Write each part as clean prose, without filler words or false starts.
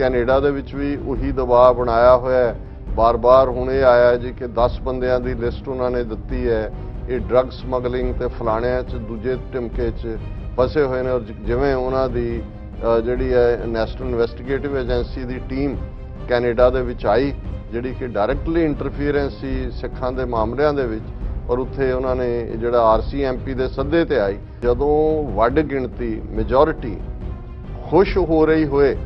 Canada ਦੇ ਵਿੱਚ ਵੀ ਉਹੀ ਦਬਾਅ ਬਣਾਇਆ ਹੋਇਆ ਹੈ। ਬਾਰ-ਬਾਰ ਹੁਣ ਇਹ ਆਇਆ ਜੀ ਕਿ 10 ਬੰਦਿਆਂ ਦੀ ਲਿਸਟ ਉਹਨਾਂ ਨੇ ਦਿੱਤੀ ਹੈ। ਇਹ ਡਰੱਗ ਸਮਗਲਿੰਗ ਤੇ ਫਲਾਣਿਆਂ 'ਚ ਦੂਜੇ ਢਿਮਕੇ 'ਚ ਫਸੇ ਹੋਏ ਨੇ। ਔਰ ਜਿਵੇਂ ਉਹਨਾਂ ਦੀ ਜਿਹੜੀ ਹੈ ਨੈਸ਼ਨਲ ਇਨਵੈਸਟੀਗੇਟਿਵ ਏਜੰਸੀ ਦੀ ਟੀਮ ਕੈਨੇਡਾ ਦੇ ਵਿੱਚ ਆਈ, ਜਿਹੜੀ ਕਿ ਡਾਇਰੈਕਟਲੀ ਇੰਟਰਫੀਅਰੈਂਸ ਸੀ ਸਿੱਖਾਂ ਦੇ ਮਾਮਲਿਆਂ ਦੇ ਵਿੱਚ, ਔਰ ਉੱਥੇ ਉਹਨਾਂ ਨੇ ਜਿਹੜਾ RCMP ਦੇ ਸੱਦੇ ਤੇ ਆਈ। ਜਦੋਂ ਵੱਡ ਗਿਣਤੀ ਮੈਜੋਰਿਟੀ ਖੁਸ਼ ਹੋ ਰਹੀ ਹੋਏ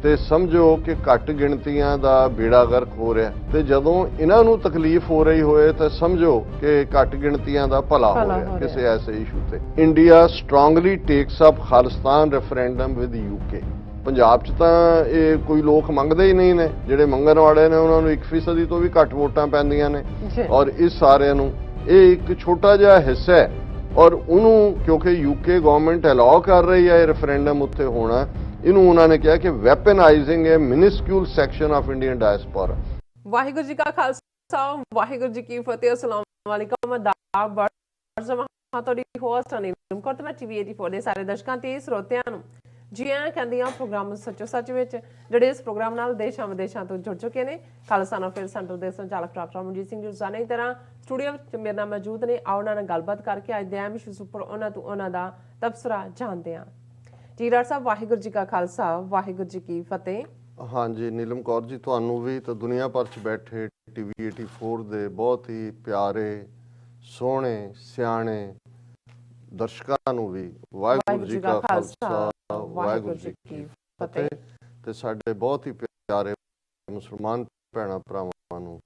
ਤੇ ਸਮਝੋ ਕਿ ਘੱਟ ਗਿਣਤੀਆਂ ਦਾ ਬੇੜਾ ਗਰਕ ਹੋ ਰਿਹਾ, ਤੇ ਜਦੋਂ ਇਹਨਾਂ ਨੂੰ ਤਕਲੀਫ ਹੋ ਰਹੀ ਹੋਏ ਤਾਂ ਸਮਝੋ ਕਿ ਘੱਟ ਗਿਣਤੀਆਂ ਦਾ ਭਲਾ ਹੋ ਰਿਹਾ ਕਿਸੇ ਐਸੇ ਇਸ਼ੂ ਤੇ। India strongly takes up Khalistan referendum with UK। Punjab 'ਚ ਤਾਂ ਇਹ ਕੋਈ ਲੋਕ ਮੰਗਦੇ ਹੀ ਨਹੀਂ ਨੇ, ਜਿਹੜੇ ਮੰਗਣ ਵਾਲੇ ਨੇ ਉਹਨਾਂ ਨੂੰ 1% ਤੋਂ ਵੀ ਘੱਟ ਵੋਟਾਂ ਪੈਂਦੀਆਂ ਨੇ। ਔਰ ਇਸ ਸਾਰਿਆਂ ਨੂੰ ਇਹ ਇੱਕ ਛੋਟਾ ਜਿਹਾ ਹਿੱਸਾ ਹੈ, ਔਰ ਉਹਨੂੰ ਕਿਉਂਕਿ UK ਗਵਰਨਮੈਂਟ ਅਲਾਉ ਕਰ ਰਹੀ ਹੈ ਇਹ ਰੈਫਰੈਂਡਮ ਉੱਥੇ ਹੋਣਾ, ਇਹਨੂੰ ਉਹਨਾਂ ਨੇ ਕਿਹਾ ਕਿ weaponizing a minuscule section of Indian diaspora. Waheguru ji ਕਾ ਖਾਲਸਾ ਵਾਹਿਗੁਰੂ ਜੀ ਕੀ ਫਤਿਹ। ਅਸਲਾਮ ਵਾਲੇਕੁਮ। ਆਦਾਬ। ਤੁਹਾਡੀ ਹੋਸਟ ਨੀਲਮ ਕੌਰ ਤੇ ਮੈਂ TV 84 ਦੇ ਸਾਰੇ ਦਰਸ਼ਕਾਂ ਤੇ ਸਰੋਤਿਆਂ ਨੂੰ ਜੀ ਆਇਆਂ ਕਹਿੰਦੀ ਹਾਂ ਪ੍ਰੋਗਰਾਮ ਸੱਚੋ ਸੱਚ ਵਿੱਚ, ਜਿਹੜੇ ਇਸ ਪ੍ਰੋਗਰਾਮ ਨਾਲ ਦੇਸ਼ਾਂ ਵਿਦੇਸ਼ਾਂ ਤੋਂ ਜੁੜ ਚੁੱਕੇ ਨੇ। ਖਾਲਸਾ ਨਾਲ ਫਿਰ ਸੈਂਟਰ ਦੇ ਸੰਚਾਲਕ ਡਾਕਟਰ ਮਨਜੀਤ ਸਿੰਘ ਜੀ ਰੋਜ਼ਾਨਾ ਦੀ ਤਰ੍ਹਾਂ ਸਟੂਡੀਓ ਵਿੱਚ ਮੇਰੇ ਨਾਲ ਮੌਜੂਦ ਨੇ। ਆਓ ਉਹਨਾਂ ਨਾਲ ਗੱਲਬਾਤ ਕਰਕੇ ਅੱਜ ਦੇ ਅਹਿਮ ਇਸ਼ੂਜ਼ ਉੱਪਰ ਉਹਨਾਂ ਤੋਂ ਉਹਨਾਂ ਦਾ ਤਬਸਰਾ ਜਾਣਦੇ ਹਾਂ। ਜੀ ਡਾਕਟਰ ਸਾਹਿਬ, ਵਾਹਿਗੁਰੂ ਜੀ ਕਾ ਖਾਲਸਾ ਵਾਹਿਗੁਰੂ ਜੀ ਕੀ ਫਤਿਹ। ਹਾਂਜੀ ਨੀਲਮ ਕੌਰ ਜੀ, ਤੁਹਾਨੂੰ ਵੀ ਤੇ ਦੁਨੀਆ ਭਰ 'ਚ ਬੈਠੇ TV 84 ਦੇ ਬਹੁਤ ਹੀ ਪਿਆਰੇ ਸੋਹਣੇ ਸਿਆਣੇ ਦਰਸ਼ਕਾਂ ਨੂੰ ਵੀ ਵਾਹਿਗੁਰੂ ਜੀ ਕਾ ਖਾਲਸਾ ਵਾਹਿਗੁਰੂ ਜੀ ਕੀ ਫਤਿਹ। ਤੇ ਸਾਡੇ ਬਹੁਤ ਹੀ ਪਿਆਰੇ ਮੁਸਲਮਾਨ ਭੈਣਾਂ ਭਰਾਵਾਂ ਨੂੰ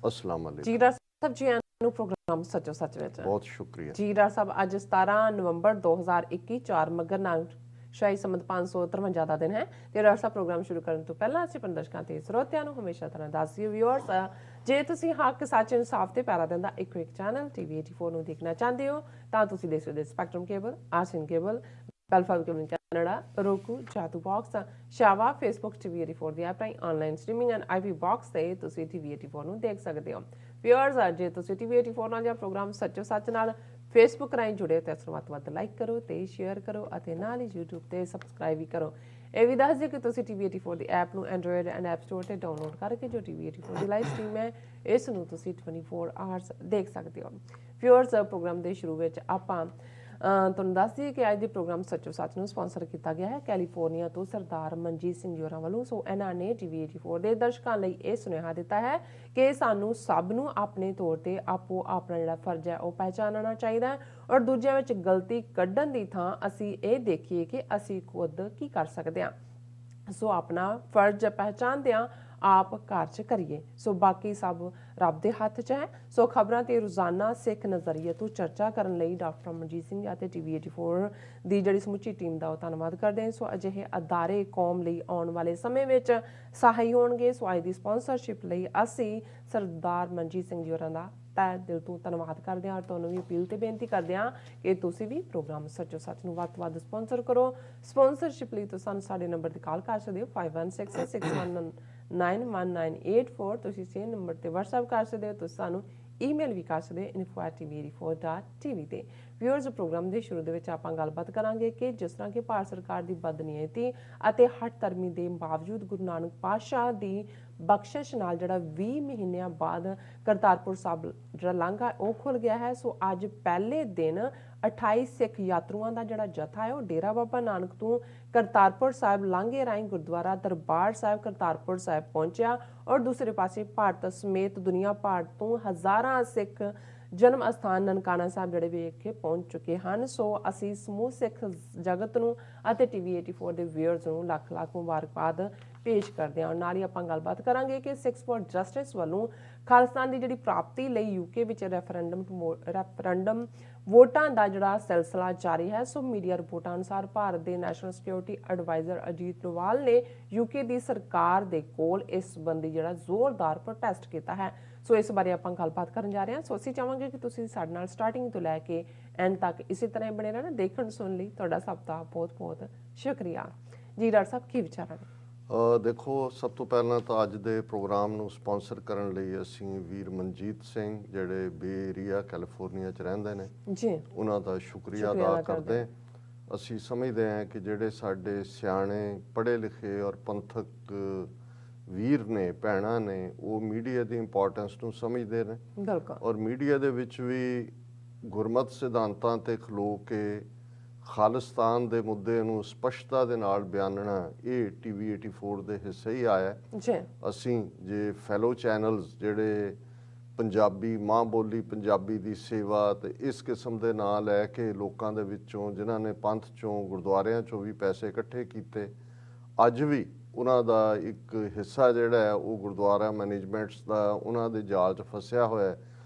ਅਸਲਾਮ ਅਲੈਕੁਮ। ਜੀ ਡਾਕਟਰ ਸਾਹਿਬ, ਜੀ ਨੂੰ ਪ੍ਰੋਗਰਾਮ ਸੱਚੋ ਸੱਚ ਵਿੱਚ ਬਹੁਤ ਸ਼ੁਕਰੀਆ। ਜੀ ਡਾਕਟਰ ਸਾਹਿਬ, ਅੱਜ 17 ਨਵੰਬਰ 2021 4 ਮੱਘਰ ਨਾਲ ਸ਼ਾਹੀ ਸੰਮਤ 553 ਦਾ ਦਿਨ ਹੈ। ਤੇ ਡਾਕਟਰ ਸਾਹਿਬ, ਪ੍ਰੋਗਰਾਮ ਸ਼ੁਰੂ ਕਰਨ ਤੋਂ ਪਹਿਲਾਂ ਅਸੀਂ ਆਪਣੇ ਦਰਸ਼ਕਾਂ ਤੇ ਸਰੋਤਿਆਂ ਨੂੰ ਹਮੇਸ਼ਾ ਤਰ੍ਹਾਂ ਦੱਸਦੇ ਵਿਊਅਰਸ, ਜੇ ਤੁਸੀਂ ਹੱਕ ਸੱਚ ਇਨਸਾਫ ਤੇ ਪੈਰਾ ਦਿੰਦਾ ਇੱਕੋ ਇੱਕ ਚੈਨਲ TV 84 ਨੂੰ ਦੇਖਣਾ ਚਾਹੁੰਦੇ ਹੋ ਤਾਂ ਤੁਸੀਂ ਦੇਖ ਸਕਦੇ ਸਪੈਕਟਰਮ ਕੇਬਲ, ਆਰਸੀਐਨ ਕੇਬਲ, ਪੈਲਫਾਈਵ cable Canada, roku, Jadoo box, ਸ਼ਾਵਾ, ਫੇਸਬੁੱਕ TV 84 ਦੀ ਐਪ ਰਾਹੀਂ online streaming and IP box ਤੇ ਤੁਸੀਂ TV 84 ਨੂੰ ਦੇਖ ਸਕਦੇ ਹੋ। ਵਿਊਅਰਸ, ਜੇ ਤੁਸੀਂ TV 84 ਨਾਲ ਜਾਂ ਪ੍ਰੋਗਰਾਮ ਸੱਚੋ ਸੱਚ ਨਾਲ ਫੇਸਬੁੱਕ ਰਾਹੀਂ ਜੁੜੇ ਤੇ ਇਸ ਨੂੰ ਵੱਧ ਤੋਂ ਵੱਧ ਲਾਈਕ ਕਰੋ ਤੇ ਸ਼ੇਅਰ ਕਰੋ ਅਤੇ ਨਾਲ ਹੀ YouTube ਤੇ ਸਬਸਕ੍ਰਾਈਬ ਵੀ ਕਰੋ। ਇਹ ਵੀ ਦੱਸ ਦਿਓ ਕਿ ਤੁਸੀਂ TV 84 ਦੀ ਐਪ ਨੂੰ ਐਂਡਰੋਇਡ ਐਂਡ ਐਪ ਸਟੋਰ ਤੇ ਡਾਊਨਲੋਡ ਕਰਕੇ ਜੋ TV 84 ਦੀ ਲਾਈਵ ਸਟ੍ਰੀਮ ਹੈ ਇਸ ਨੂੰ ਤੁਸੀਂ 24 ਆਵਰਸ ਦੇਖ ਸਕਦੇ ਹੋ। ਵਿਊਅਰਸ, ਪ੍ਰੋਗਰਾਮ ਦੇ ਸ਼ੁਰੂ ਵਿੱਚ ਆਪਾਂ ਤੁਹਾਨੂੰ ਦੱਸ ਦਈਏ ਕਿ ਅੱਜ ਦੇ ਪ੍ਰੋਗਰਾਮ ਸੱਚੋ ਸੱਚ ਨੂੰ ਸਪਾਂਸਰ ਕੀਤਾ ਗਿਆ ਹੈ ਕੈਲੀਫੋਰਨੀਆ ਤੋਂ ਸਰਦਾਰ ਮਨਜੀਤ ਸਿੰਘ ਜੀ ਹੋਰਾਂ ਵੱਲੋਂ। ਸੋ ਇਹਨਾਂ ਨੇ TV 84 ਦੇ ਦਰਸ਼ਕਾਂ ਲਈ ਇਹ ਸੁਨੇਹਾ ਦਿੱਤਾ ਹੈ ਕਿ ਸਾਨੂੰ ਸਭ ਨੂੰ ਆਪਣੇ ਤੌਰ ਤੇ ਆਪੋ ਆਪਣਾ ਜਿਹੜਾ ਫਰਜ਼ ਹੈ ਉਹ ਪਹਿਚਾਨਣਾ ਚਾਹੀਦਾ ਹੈ, ਔਰ ਦੂਜਿਆਂ ਵਿੱਚ ਗਲਤੀ ਕੱਢਣ ਦੀ ਥਾਂ ਅਸੀਂ ਇਹ ਦੇਖੀਏ ਕਿ ਅਸੀਂ ਖੁਦ ਕੀ ਕਰ ਸਕਦੇ ਹਾਂ। ਸੋ ਆਪਣਾ ਫਰਜ਼ ਪਹਿਚਾਨਦਿਆਂ ਆਪ ਘਰ 'ਚ ਕਰੀਏ। ਸੋ ਬਾਕੀ ਸਭ ਰੱਬ ਦੇ ਹੱਥ 'ਚ ਹੈ। ਸੋ ਖਬਰਾਂ ਤੇ ਰੋਜ਼ਾਨਾ ਸਿੱਖ ਨਜ਼ਰੀਏ ਤੋਂ ਚਰਚਾ ਕਰਨ ਲਈ ਡਾਕਟਰ ਮਨਜੀਤ ਸਿੰਘ ਅਤੇ TV 84 ਦੀ ਜਿਹੜੀ ਸਮੁੱਚੀ ਟੀਮ ਦਾ ਉਹ ਧੰਨਵਾਦ ਕਰਦੇ ਹਾਂ। ਸੋ ਅਜਿਹੇ ਅਦਾਰੇ ਕੌਮ ਲਈ ਆਉਣ ਵਾਲੇ ਸਮੇਂ ਵਿੱਚ ਸਹਾਈ ਹੋਣਗੇ। ਸੋ ਅੱਜ ਦੀ ਸਪਾਂਸਰਸ਼ਿਪ ਲਈ ਅਸੀਂ ਸਰਦਾਰ ਮਨਜੀਤ ਸਿੰਘ ਜੀ ਹੋਰਾਂ ਦਾ ਤਹਿ ਦਿਲ ਤੋਂ ਧੰਨਵਾਦ ਕਰਦੇ ਹਾਂ, ਔਰ ਤੁਹਾਨੂੰ ਵੀ ਅਪੀਲ ਤੇ ਬੇਨਤੀ ਕਰਦੇ ਹਾਂ ਕਿ ਤੁਸੀਂ ਵੀ ਪ੍ਰੋਗਰਾਮ ਸੱਚੋ ਸੱਚ ਨੂੰ ਵੱਧ ਤੋਂ ਵੱਧ ਸਪਾਂਸਰ ਕਰੋ। ਸਪਾਂਸਰਸ਼ਿਪ ਲਈ ਤੁਸੀਂ ਸਾਨੂੰ ਸਾਡੇ ਨੰਬਰ ਤੇ ਕਾਲ ਕਰ ਸਕਦੇ ਹੋ 5166619184। ਤੁਸੀਂ ਸੇਮ ਨੰਬਰ ਤੇ WhatsApp ਕਰ ਸਕਦੇ ਹੋ। ਤੁਸੀਂ ਸਾਨੂੰ ਈਮੇਲ ਵੀ ਕਰ ਸਕਦੇ ਹੋ info@tv84.tv ਤੇ। ਵਿਊਅਰਸ, ਪ੍ਰੋਗਰਾਮ ਦੇ ਸ਼ੁਰੂ ਦੇ ਵਿੱਚ ਆਪਾਂ ਗੱਲਬਾਤ ਕਰਾਂਗੇ ਕਿ ਜਿਸ ਤਰ੍ਹਾਂ ਕਿ ਭਾਰਤ ਸਰਕਾਰ ਦੀ ਬਦਨੀਅਤੀ ਅਤੇ ਹੱਠ ਧਰਮੀ ਦੇ ਬਾਵਜੂਦ ਗੁਰੂ ਨਾਨਕ ਪਾਤਸ਼ਾਹ ਦੀ ਬਖਸ਼ਿਸ਼ ਨਾਲ ਜਿਹੜਾ 20 ਮਹੀਨਿਆਂ ਬਾਅਦ ਕਰਤਾਰਪੁਰ ਸਾਹਿਬ ਜਿਹੜਾ ਲਾਂਘਾ ਉਹ ਖੁੱਲ ਗਿਆ ਹੈ। ਸੋ ਅੱਜ ਪਹਿਲੇ ਦਿਨ 28 ਸਿੱਖ ਯਾਤਰੂਆਂ ਦਾ ਜਿਹੜਾ ਜਥਾ ਹੈ ਉਹ ਡੇਰਾ ਬਾਬਾ ਨਾਨਕ ਤੋਂ ਕਰਤਾਰਪੁਰ ਸਾਹਿਬ ਲਾਂਘੇ ਰਾਹੀਂ ਗੁਰਦੁਆਰਾ ਦਰਬਾਰ ਸਾਹਿਬ ਕਰਤਾਰਪੁਰ ਸਾਹਿਬ ਪਹੁੰਚਿਆ, ਔਰ ਦੂਸਰੇ ਪਾਸੇ ਭਾਰਤ ਸਮੇਤ ਦੁਨੀਆ ਭਰ ਤੋਂ ਹਜ਼ਾਰਾਂ ਸਿੱਖ ਜਨਮ ਅਸਥਾਨ ਨਨਕਾਣਾ ਸਾਹਿਬ ਜਿਹੜੇ ਵੇਖ ਕੇ ਪਹੁੰਚ ਚੁੱਕੇ ਹਨ। ਸੋ ਅਸੀਂ ਸਮੂਹ ਸਿੱਖ ਜਗਤ ਨੂੰ ਅਤੇ TV 84 ਦੇ ਵਿਊਅਰਸ ਨੂੰ ਲੱਖ ਲੱਖ ਮੁਬਾਰਕਬਾਦ ਪੇਸ਼ ਕਰਦੇ ਹਾਂ। ਨਾਲ ਹੀ ਆਪਾਂ ਗੱਲਬਾਤ ਕਰਾਂਗੇ ਕਿ ਸਿੱਖਸ ਫॉर ਜਸਟਿਸ ਵੱਲੋਂ ਖਾਲਿਸਤਾਨ ਦੀ ਜਿਹੜੀ ਪ੍ਰਾਪਤੀ ਲਈ UK ਵਿੱਚ ਰੈਫਰੈਂਡਮ ਵੋਟਾਂ ਦਾ ਜਿਹੜਾ ਸਿਲਸਿਲਾ ਜਾਰੀ ਹੈ। ਸੋ ਮੀਡੀਆ ਰਿਪੋਰਟਾਂ ਅਨੁਸਾਰ ਭਾਰਤ ਦੇ national security adviser Ajit Doval ਨੇ UK ਦੀ ਸਰਕਾਰ ਦੇ ਕੋਲ ਇਸ ਸੰਬੰਧੀ ਜਿਹੜਾ ਜ਼ੋਰਦਾਰ ਪ੍ਰੋਟੈਸਟ ਕੀਤਾ ਹੈ। ਸੋ ਇਸ ਬਾਰੇ ਆਪਾਂ ਗੱਲਬਾਤ ਕਰਨ ਜਾ ਰਹੇ ਹਾਂ। ਸੋ ਅਸੀਂ ਚਾਹਾਂਗੇ ਕਿ ਤੁਸੀਂ ਸਾਡੇ ਨਾਲ ਸਟਾਰਟਿੰਗ ਤੋਂ ਲੈ ਕੇ ਐਂਡ ਤੱਕ ਇਸੇ ਤਰ੍ਹਾਂ ਹੀ ਬਣੇ ਰਹਿਣਾ। ਦੇਖਣ ਸੁਣਨ ਲਈ ਤੁਹਾਡਾ ਸਭ ਦਾ ਬਹੁਤ ਬਹੁਤ ਸ਼ੁਕਰੀਆ। ਜੀ ਡਾਕਟਰ ਸਾਹਿਬ, ਕੀ ਵਿਚਾਰ ਹੈ? ਦੇਖੋ, ਸਭ ਤੋਂ ਪਹਿਲਾਂ ਤਾਂ ਅੱਜ ਦੇ ਪ੍ਰੋਗਰਾਮ ਨੂੰ ਸਪਾਂਸਰ ਕਰਨ ਲਈ ਅਸੀਂ ਵੀਰ ਮਨਜੀਤ ਸਿੰਘ ਜਿਹੜੇ ਬੇ ਏਰੀਆ ਕੈਲੀਫੋਰਨੀਆ 'ਚ ਰਹਿੰਦੇ ਨੇ ਜੀ, ਉਹਨਾਂ ਦਾ ਸ਼ੁਕਰੀਆ ਅਦਾ ਕਰਦੇ। ਅਸੀਂ ਸਮਝਦੇ ਹਾਂ ਕਿ ਜਿਹੜੇ ਸਾਡੇ ਸਿਆਣੇ ਪੜ੍ਹੇ ਲਿਖੇ ਔਰ ਪੰਥਕ ਵੀਰ ਨੇ ਭੈਣਾਂ ਨੇ ਉਹ ਮੀਡੀਆ ਦੀ ਇੰਪੋਰਟੈਂਸ ਨੂੰ ਸਮਝਦੇ ਨੇ ਬਿਲਕੁਲ ਔਰ ਮੀਡੀਆ ਦੇ ਵਿੱਚ ਵੀ ਗੁਰਮਤ ਸਿਧਾਂਤਾਂ ਤੇ ਖਲੋ ਕੇ ਖਾਲਿਸਤਾਨ ਦੇ ਮੁੱਦੇ ਨੂੰ ਸਪਸ਼ਟਤਾ ਦੇ ਨਾਲ ਬਿਆਨਣਾ ਇਹ ਟੀਵੀ 84 ਦੇ ਹਿੱਸੇ ਹੀ ਆਇਆ ਜੀ। ਅਸੀਂ ਜੇ ਫੈਲੋ ਚੈਨਲਸ ਜਿਹੜੇ ਪੰਜਾਬੀ ਮਾਂ ਬੋਲੀ ਪੰਜਾਬੀ ਦੀ ਸੇਵਾ ਤੇ ਇਸ ਕਿਸਮ ਦੇ ਨਾਂ ਲੈ ਕੇ ਲੋਕਾਂ ਦੇ ਵਿੱਚੋਂ ਜਿਨ੍ਹਾਂ ਨੇ ਪੰਥ ਚੋਂ ਗੁਰਦੁਆਰਿਆਂ ਚੋਂ ਵੀ ਪੈਸੇ ਇਕੱਠੇ ਕੀਤੇ ਅੱਜ ਵੀ ਉਹਨਾਂ ਦਾ ਇੱਕ ਹਿੱਸਾ ਜਿਹੜਾ ਹੈ ਉਹ ਗੁਰਦੁਆਰਾ ਮੈਨੇਜਮੈਂਟਸ ਦਾ ਉਹਨਾਂ ਦੇ ਜਾਲ 'ਚ ਫਸਿਆ ਹੋਇਆ ਹੈ।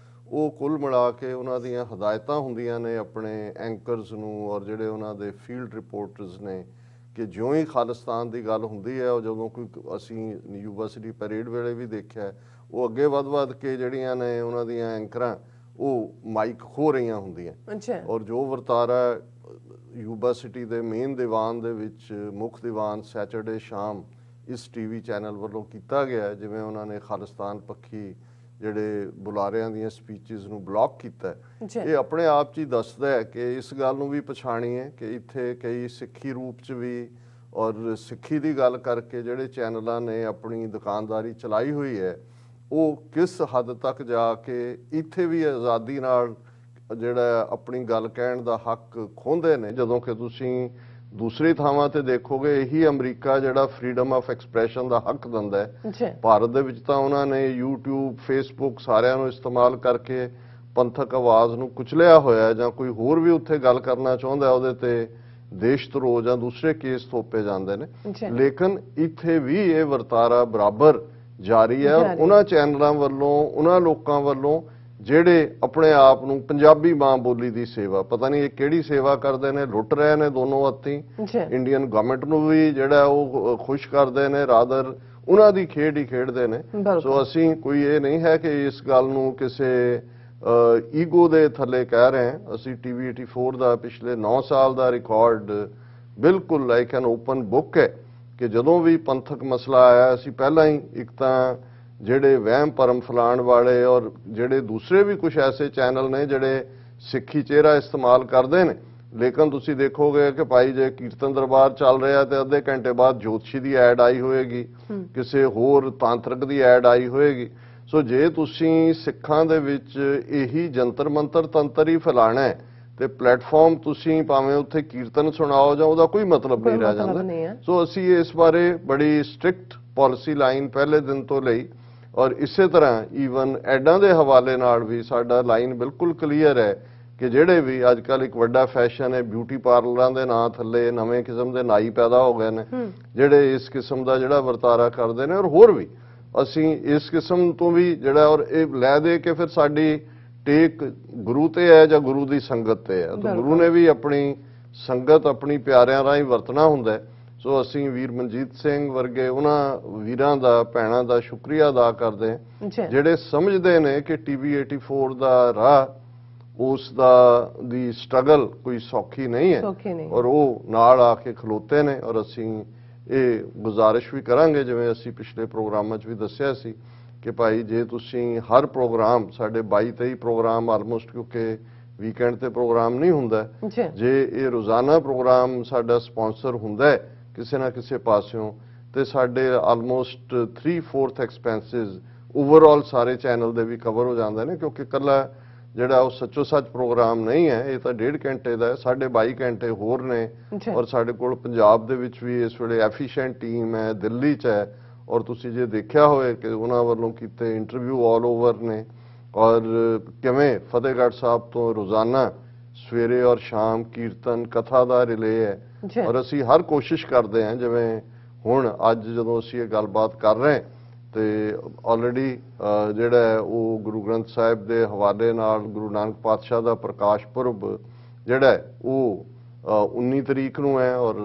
ਉਹ ਕੁੱਲ ਮਿਲਾ ਕੇ ਉਹਨਾਂ ਦੀਆਂ ਹਦਾਇਤਾਂ ਹੁੰਦੀਆਂ ਨੇ ਆਪਣੇ ਐਂਕਰਸ ਨੂੰ ਔਰ ਜਿਹੜੇ ਉਹਨਾਂ ਦੇ ਫੀਲਡ ਰਿਪੋਰਟਰਸ ਨੇ ਕਿ ਜਿਉਂ ਹੀ ਖਾਲਿਸਤਾਨ ਦੀ ਗੱਲ ਹੁੰਦੀ ਹੈ ਉਹ ਜਦੋਂ ਕੋਈ ਅਸੀਂ ਯੂਨੀਵਰਸਿਟੀ ਪੈਰੇਡ ਵੇਲੇ ਵੀ ਦੇਖਿਆ ਉਹ ਅੱਗੇ ਵੱਧ ਕੇ ਜਿਹੜੀਆਂ ਨੇ ਉਹਨਾਂ ਦੀਆਂ ਐਂਕਰਾਂ ਉਹ ਮਾਈਕ ਖੋ ਰਹੀਆਂ ਹੁੰਦੀਆਂ ਔਰ ਜੋ ਵਰਤਾਰਾ ਯੂਨੀਵਰਸਿਟੀ ਦੇ ਮੇਨ ਦੀਵਾਨ ਦੇ ਵਿੱਚ ਮੁੱਖ ਦੀਵਾਨ ਸੈਟਰਡੇ ਸ਼ਾਮ ਇਸ ਟੀਵੀ ਚੈਨਲ ਵੱਲੋਂ ਕੀਤਾ ਗਿਆ ਜਿਵੇਂ ਉਹਨਾਂ ਨੇ ਖਾਲਿਸਤਾਨ ਪੱਖੀ ਜਿਹੜੇ ਬੁਲਾਰਿਆਂ ਦੀਆਂ ਸਪੀਚਸ ਨੂੰ ਬਲੌਕ ਕੀਤਾ ਇਹ ਆਪਣੇ ਆਪ 'ਚ ਹੀ ਦੱਸਦਾ ਹੈ ਕਿ ਇਸ ਗੱਲ ਨੂੰ ਵੀ ਪਛਾਣੀਏ ਕਿ ਇੱਥੇ ਕਈ ਸਿੱਖੀ ਰੂਪ 'ਚ ਵੀ ਔਰ ਸਿੱਖੀ ਦੀ ਗੱਲ ਕਰਕੇ ਜਿਹੜੇ ਚੈਨਲਾਂ ਨੇ ਆਪਣੀ ਦੁਕਾਨਦਾਰੀ ਚਲਾਈ ਹੋਈ ਹੈ ਉਹ ਕਿਸ ਹੱਦ ਤੱਕ ਜਾ ਕੇ ਇੱਥੇ ਵੀ ਆਜ਼ਾਦੀ ਨਾਲ ਜਿਹੜਾ ਆਪਣੀ ਗੱਲ ਕਹਿਣ ਦਾ ਹੱਕ ਖੋਹਦੇ ਨੇ ਜਦੋਂ ਕਿ ਤੁਸੀਂ ਦੂਸਰੀ ਥਾਵਾਂ ਤੇ ਦੇਖੋਗੇ ਇਹੀ ਅਮਰੀਕਾ ਜਿਹੜਾ ਫਰੀडम ਆਫ ਐਕਸਪ੍ਰੈਸ਼ਨ ਦਾ ਹੱਕ ਦਿੰਦਾ ਹੈ ਭਾਰਤ ਦੇ ਵਿੱਚ ਤਾਂ ਉਹਨਾਂ ਨੇ YouTube Facebook ਸਾਰਿਆਂ ਨੂੰ ਇਸਤੇਮਾਲ ਕਰਕੇ ਪੰਥਕ ਆਵਾਜ਼ ਨੂੰ ਕੁਚਲਿਆ ਹੋਇਆ ਜਾਂ ਕੋਈ ਹੋਰ ਵੀ ਉੱਥੇ ਗੱਲ ਕਰਨਾ ਚਾਹੁੰਦਾ ਉਹਦੇ ਤੇ ਦੇਸ਼ ਧਰੋਹ ਜਾਂ ਦੂਸਰੇ ਕੇਸ ਥੋਪੇ ਜਾਂਦੇ ਨੇ ਲੇਕਿਨ ਇੱਥੇ ਵੀ ਇਹ ਵਰਤਾਰਾ ਬਰਾਬਰ ਜਾਰੀ ਹੈ ਉਹਨਾਂ ਚੈਨਲਾਂ ਵੱਲੋਂ ਉਹਨਾਂ ਲੋਕਾਂ ਵੱਲੋਂ ਜਿਹੜੇ ਆਪਣੇ ਆਪ ਨੂੰ ਪੰਜਾਬੀ ਮਾਂ ਬੋਲੀ ਦੀ ਸੇਵਾ ਪਤਾ ਨਹੀਂ ਇਹ ਕਿਹੜੀ ਸੇਵਾ ਕਰਦੇ ਨੇ ਲੁੱਟ ਰਹੇ ਨੇ ਦੋਨੋਂ ਹੱਥੀਂ ਇੰਡੀਅਨ ਗਵਰਨਮੈਂਟ ਨੂੰ ਵੀ ਜਿਹੜਾ ਉਹ ਖੁਸ਼ ਕਰਦੇ ਨੇ ਰਾਦਰ ਉਹਨਾਂ ਦੀ ਖੇਡ ਹੀ ਖੇਡਦੇ ਨੇ ਸੋ ਅਸੀਂ ਕੋਈ ਇਹ ਨਹੀਂ ਹੈ ਕਿ ਇਸ ਗੱਲ ਨੂੰ ਕਿਸੇ ਈਗੋ ਦੇ ਥੱਲੇ ਕਹਿ ਰਹੇ ਹਾਂ ਅਸੀਂ ਟੀਵੀ 84 ਦਾ ਪਿਛਲੇ 9 ਸਾਲ ਦਾ ਰਿਕਾਰਡ ਬਿਲਕੁਲ ਲਾਈਕ ਐਨ ਓਪਨ ਬੁੱਕ ਹੈ ਕਿ ਜਦੋਂ ਵੀ ਪੰਥਕ ਮਸਲਾ ਆਇਆ ਅਸੀਂ ਪਹਿਲਾਂ ਹੀ ਇੱਕ ਤਾਂ ਜਿਹੜੇ ਵਹਿਮ ਭਰਮ ਫਲਾਣ ਵਾਲੇ ਔਰ ਜਿਹੜੇ ਦੂਸਰੇ ਵੀ ਕੁਝ ਐਸੇ ਚੈਨਲ ਨੇ ਜਿਹੜੇ ਸਿੱਖੀ ਚਿਹਰਾ ਇਸਤੇਮਾਲ ਕਰਦੇ ਨੇ ਲੇਕਿਨ ਤੁਸੀਂ ਦੇਖੋਗੇ ਕਿ ਭਾਈ ਜੇ ਕੀਰਤਨ ਦਰਬਾਰ ਚੱਲ ਰਿਹਾ ਤੇ ਅੱਧੇ ਘੰਟੇ ਬਾਅਦ ਜੋਤਸ਼ੀ ਦੀ ਐਡ ਆਈ ਹੋਏਗੀ ਕਿਸੇ ਹੋਰ ਤਾਂਤਰਿਕ ਦੀ ਐਡ ਆਈ ਹੋਏਗੀ ਸੋ ਜੇ ਤੁਸੀਂ ਸਿੱਖਾਂ ਦੇ ਵਿੱਚ ਇਹੀ ਜੰਤਰ ਮੰਤਰ ਤੰਤਰ ਹੀ ਫੈਲਾਣਾ ਹੈ ਤੇ ਪਲੇਟਫਾਰਮ ਤੁਸੀਂ ਭਾਵੇਂ ਉੱਥੇ ਕੀਰਤਨ ਸੁਣਾਓ ਜਾਂ ਉਹਦਾ ਕੋਈ ਮਤਲਬ ਨਹੀਂ ਰਹਿ ਜਾਂਦਾ ਸੋ ਅਸੀਂ ਇਸ ਬਾਰੇ ਬੜੀ ਸਟ੍ਰਿਕਟ ਪਾਲਿਸੀ ਲਾਈਨ ਪਹਿਲੇ ਦਿਨ ਤੋਂ ਲਈ ਔਰ ਇਸੇ ਤਰ੍ਹਾਂ ਈਵਨ ਐਡਾਂ ਦੇ ਹਵਾਲੇ ਨਾਲ ਵੀ ਸਾਡਾ ਲਾਈਨ ਬਿਲਕੁਲ ਕਲੀਅਰ ਹੈ ਕਿ ਜਿਹੜੇ ਵੀ ਅੱਜ ਕੱਲ ਇੱਕ ਵੱਡਾ ਫੈਸ਼ਨ ਹੈ ਬਿਊਟੀ ਪਾਰਲਰਾਂ ਦੇ ਨਾਂ ਥੱਲੇ ਨਵੇਂ ਕਿਸਮ ਦੇ ਨਾਈ ਪੈਦਾ ਹੋ ਗਏ ਨੇ ਜਿਹੜੇ ਇਸ ਕਿਸਮ ਦਾ ਜਿਹੜਾ ਵਰਤਾਰਾ ਕਰਦੇ ਨੇ ਔਰ ਹੋਰ ਵੀ ਅਸੀਂ ਇਸ ਕਿਸਮ ਤੋਂ ਵੀ ਜਿਹੜਾ ਔਰ ਇਹ ਲੈ ਦੇ ਕੇ ਫਿਰ ਸਾਡੀ ਟੇਕ ਗੁਰੂ ਤੇ ਹੈ ਜਾਂ ਗੁਰੂ ਦੀ ਸੰਗਤ ਤੇ ਹੈ ਤਾਂ ਗੁਰੂ ਨੇ ਵੀ ਆਪਣੀ ਸੰਗਤ ਆਪਣੀ ਪਿਆਰਿਆਂ ਰਾਹੀਂ ਵਰਤਣਾ ਹੁੰਦਾ ਹੈ ਸੋ ਅਸੀਂ ਵੀਰ ਮਨਜੀਤ ਸਿੰਘ ਵਰਗੇ ਉਹਨਾਂ ਵੀਰਾਂ ਦਾ ਭੈਣਾਂ ਦਾ ਸ਼ੁਕਰੀਆ ਅਦਾ ਕਰਦੇ ਹਾਂ ਜਿਹੜੇ ਸਮਝਦੇ ਨੇ ਕਿ ਟੀਵੀ 84 ਦਾ ਰਾਹ ਉਸ ਦਾ ਦੀ ਸਟਰਗਲ ਕੋਈ ਸੌਖੀ ਨਹੀਂ ਹੈ ਔਰ ਉਹ ਨਾਲ ਆ ਕੇ ਖਲੋਤੇ ਨੇ ਔਰ ਅਸੀਂ ਇਹ ਗੁਜ਼ਾਰਿਸ਼ ਵੀ ਕਰਾਂਗੇ ਜਿਵੇਂ ਅਸੀਂ ਪਿਛਲੇ ਪ੍ਰੋਗਰਾਮਾਂ 'ਚ ਵੀ ਦੱਸਿਆ ਸੀ ਕਿ ਭਾਈ ਜੇ ਤੁਸੀਂ ਹਰ ਪ੍ਰੋਗਰਾਮ ਸਾਡੇ 22-23 ਪ੍ਰੋਗਰਾਮ ਆਲਮੋਸਟ ਕਿਉਂਕਿ ਵੀਕਐਂਡ ਤੇ ਪ੍ਰੋਗਰਾਮ ਨਹੀਂ ਹੁੰਦਾ ਜੇ ਇਹ ਰੋਜ਼ਾਨਾ ਪ੍ਰੋਗਰਾਮ ਸਾਡਾ ਸਪਾਂਸਰ ਹੁੰਦਾ ਹੈ ਕਿਸੇ ਨਾ ਕਿਸੇ ਪਾਸਿਓਂ ਤੇ ਸਾਡੇ ਆਲਮੋਸਟ 3/4 ਐਕਸਪੈਂਸਿਸ ਓਵਰਆਲ ਸਾਰੇ ਚੈਨਲ ਦੇ ਵੀ ਕਵਰ ਹੋ ਜਾਂਦੇ ਨੇ ਕਿਉਂਕਿ ਕੱਲਾ ਜਿਹੜਾ ਉਹ ਸੱਚੋ ਸੱਚ ਪ੍ਰੋਗਰਾਮ ਨਹੀਂ ਹੈ ਇਹ ਤਾਂ 1.5 ਘੰਟੇ ਦਾ ਹੈ 22.5 ਘੰਟੇ ਹੋਰ ਨੇ ਔਰ ਸਾਡੇ ਕੋਲ ਪੰਜਾਬ ਦੇ ਵਿੱਚ ਵੀ ਇਸ ਵੇਲੇ ਐਫੀਸ਼ੀਐਂਟ ਟੀਮ ਹੈ ਦਿੱਲੀ 'ਚ ਹੈ ਔਰ ਤੁਸੀਂ ਜੇ ਦੇਖਿਆ ਹੋਵੇ ਕਿ ਉਹਨਾਂ ਵੱਲੋਂ ਕੀਤੇ ਇੰਟਰਵਿਊ ਆਲ ਓਵਰ ਨੇ ਔਰ ਕਿਵੇਂ ਫਤਿਹਗੜ੍ਹ ਸਾਹਿਬ ਤੋਂ ਰੋਜ਼ਾਨਾ ਸਵੇਰੇ ਔਰ ਸ਼ਾਮ ਕੀਰਤਨ ਕਥਾ ਦਾ ਰਿਲੇ ਹੈ ਔਰ ਅਸੀਂ ਹਰ ਕੋਸ਼ਿਸ਼ ਕਰਦੇ ਹਾਂ ਜਿਵੇਂ ਹੁਣ ਅੱਜ ਜਦੋਂ ਅਸੀਂ ਇਹ ਗੱਲਬਾਤ ਕਰ ਰਹੇ ਤੇ ਆਲਰੇਡੀ ਜਿਹੜਾ ਉਹ ਗੁਰੂ ਗ੍ਰੰਥ ਸਾਹਿਬ ਦੇ ਹਵਾਲੇ ਨਾਲ ਗੁਰੂ ਨਾਨਕ ਪਾਤਸ਼ਾਹ ਦਾ ਪ੍ਰਕਾਸ਼ ਪੁਰਬ ਜਿਹੜਾ ਉਹ 19 ਤਰੀਕ ਨੂੰ ਹੈ ਔਰ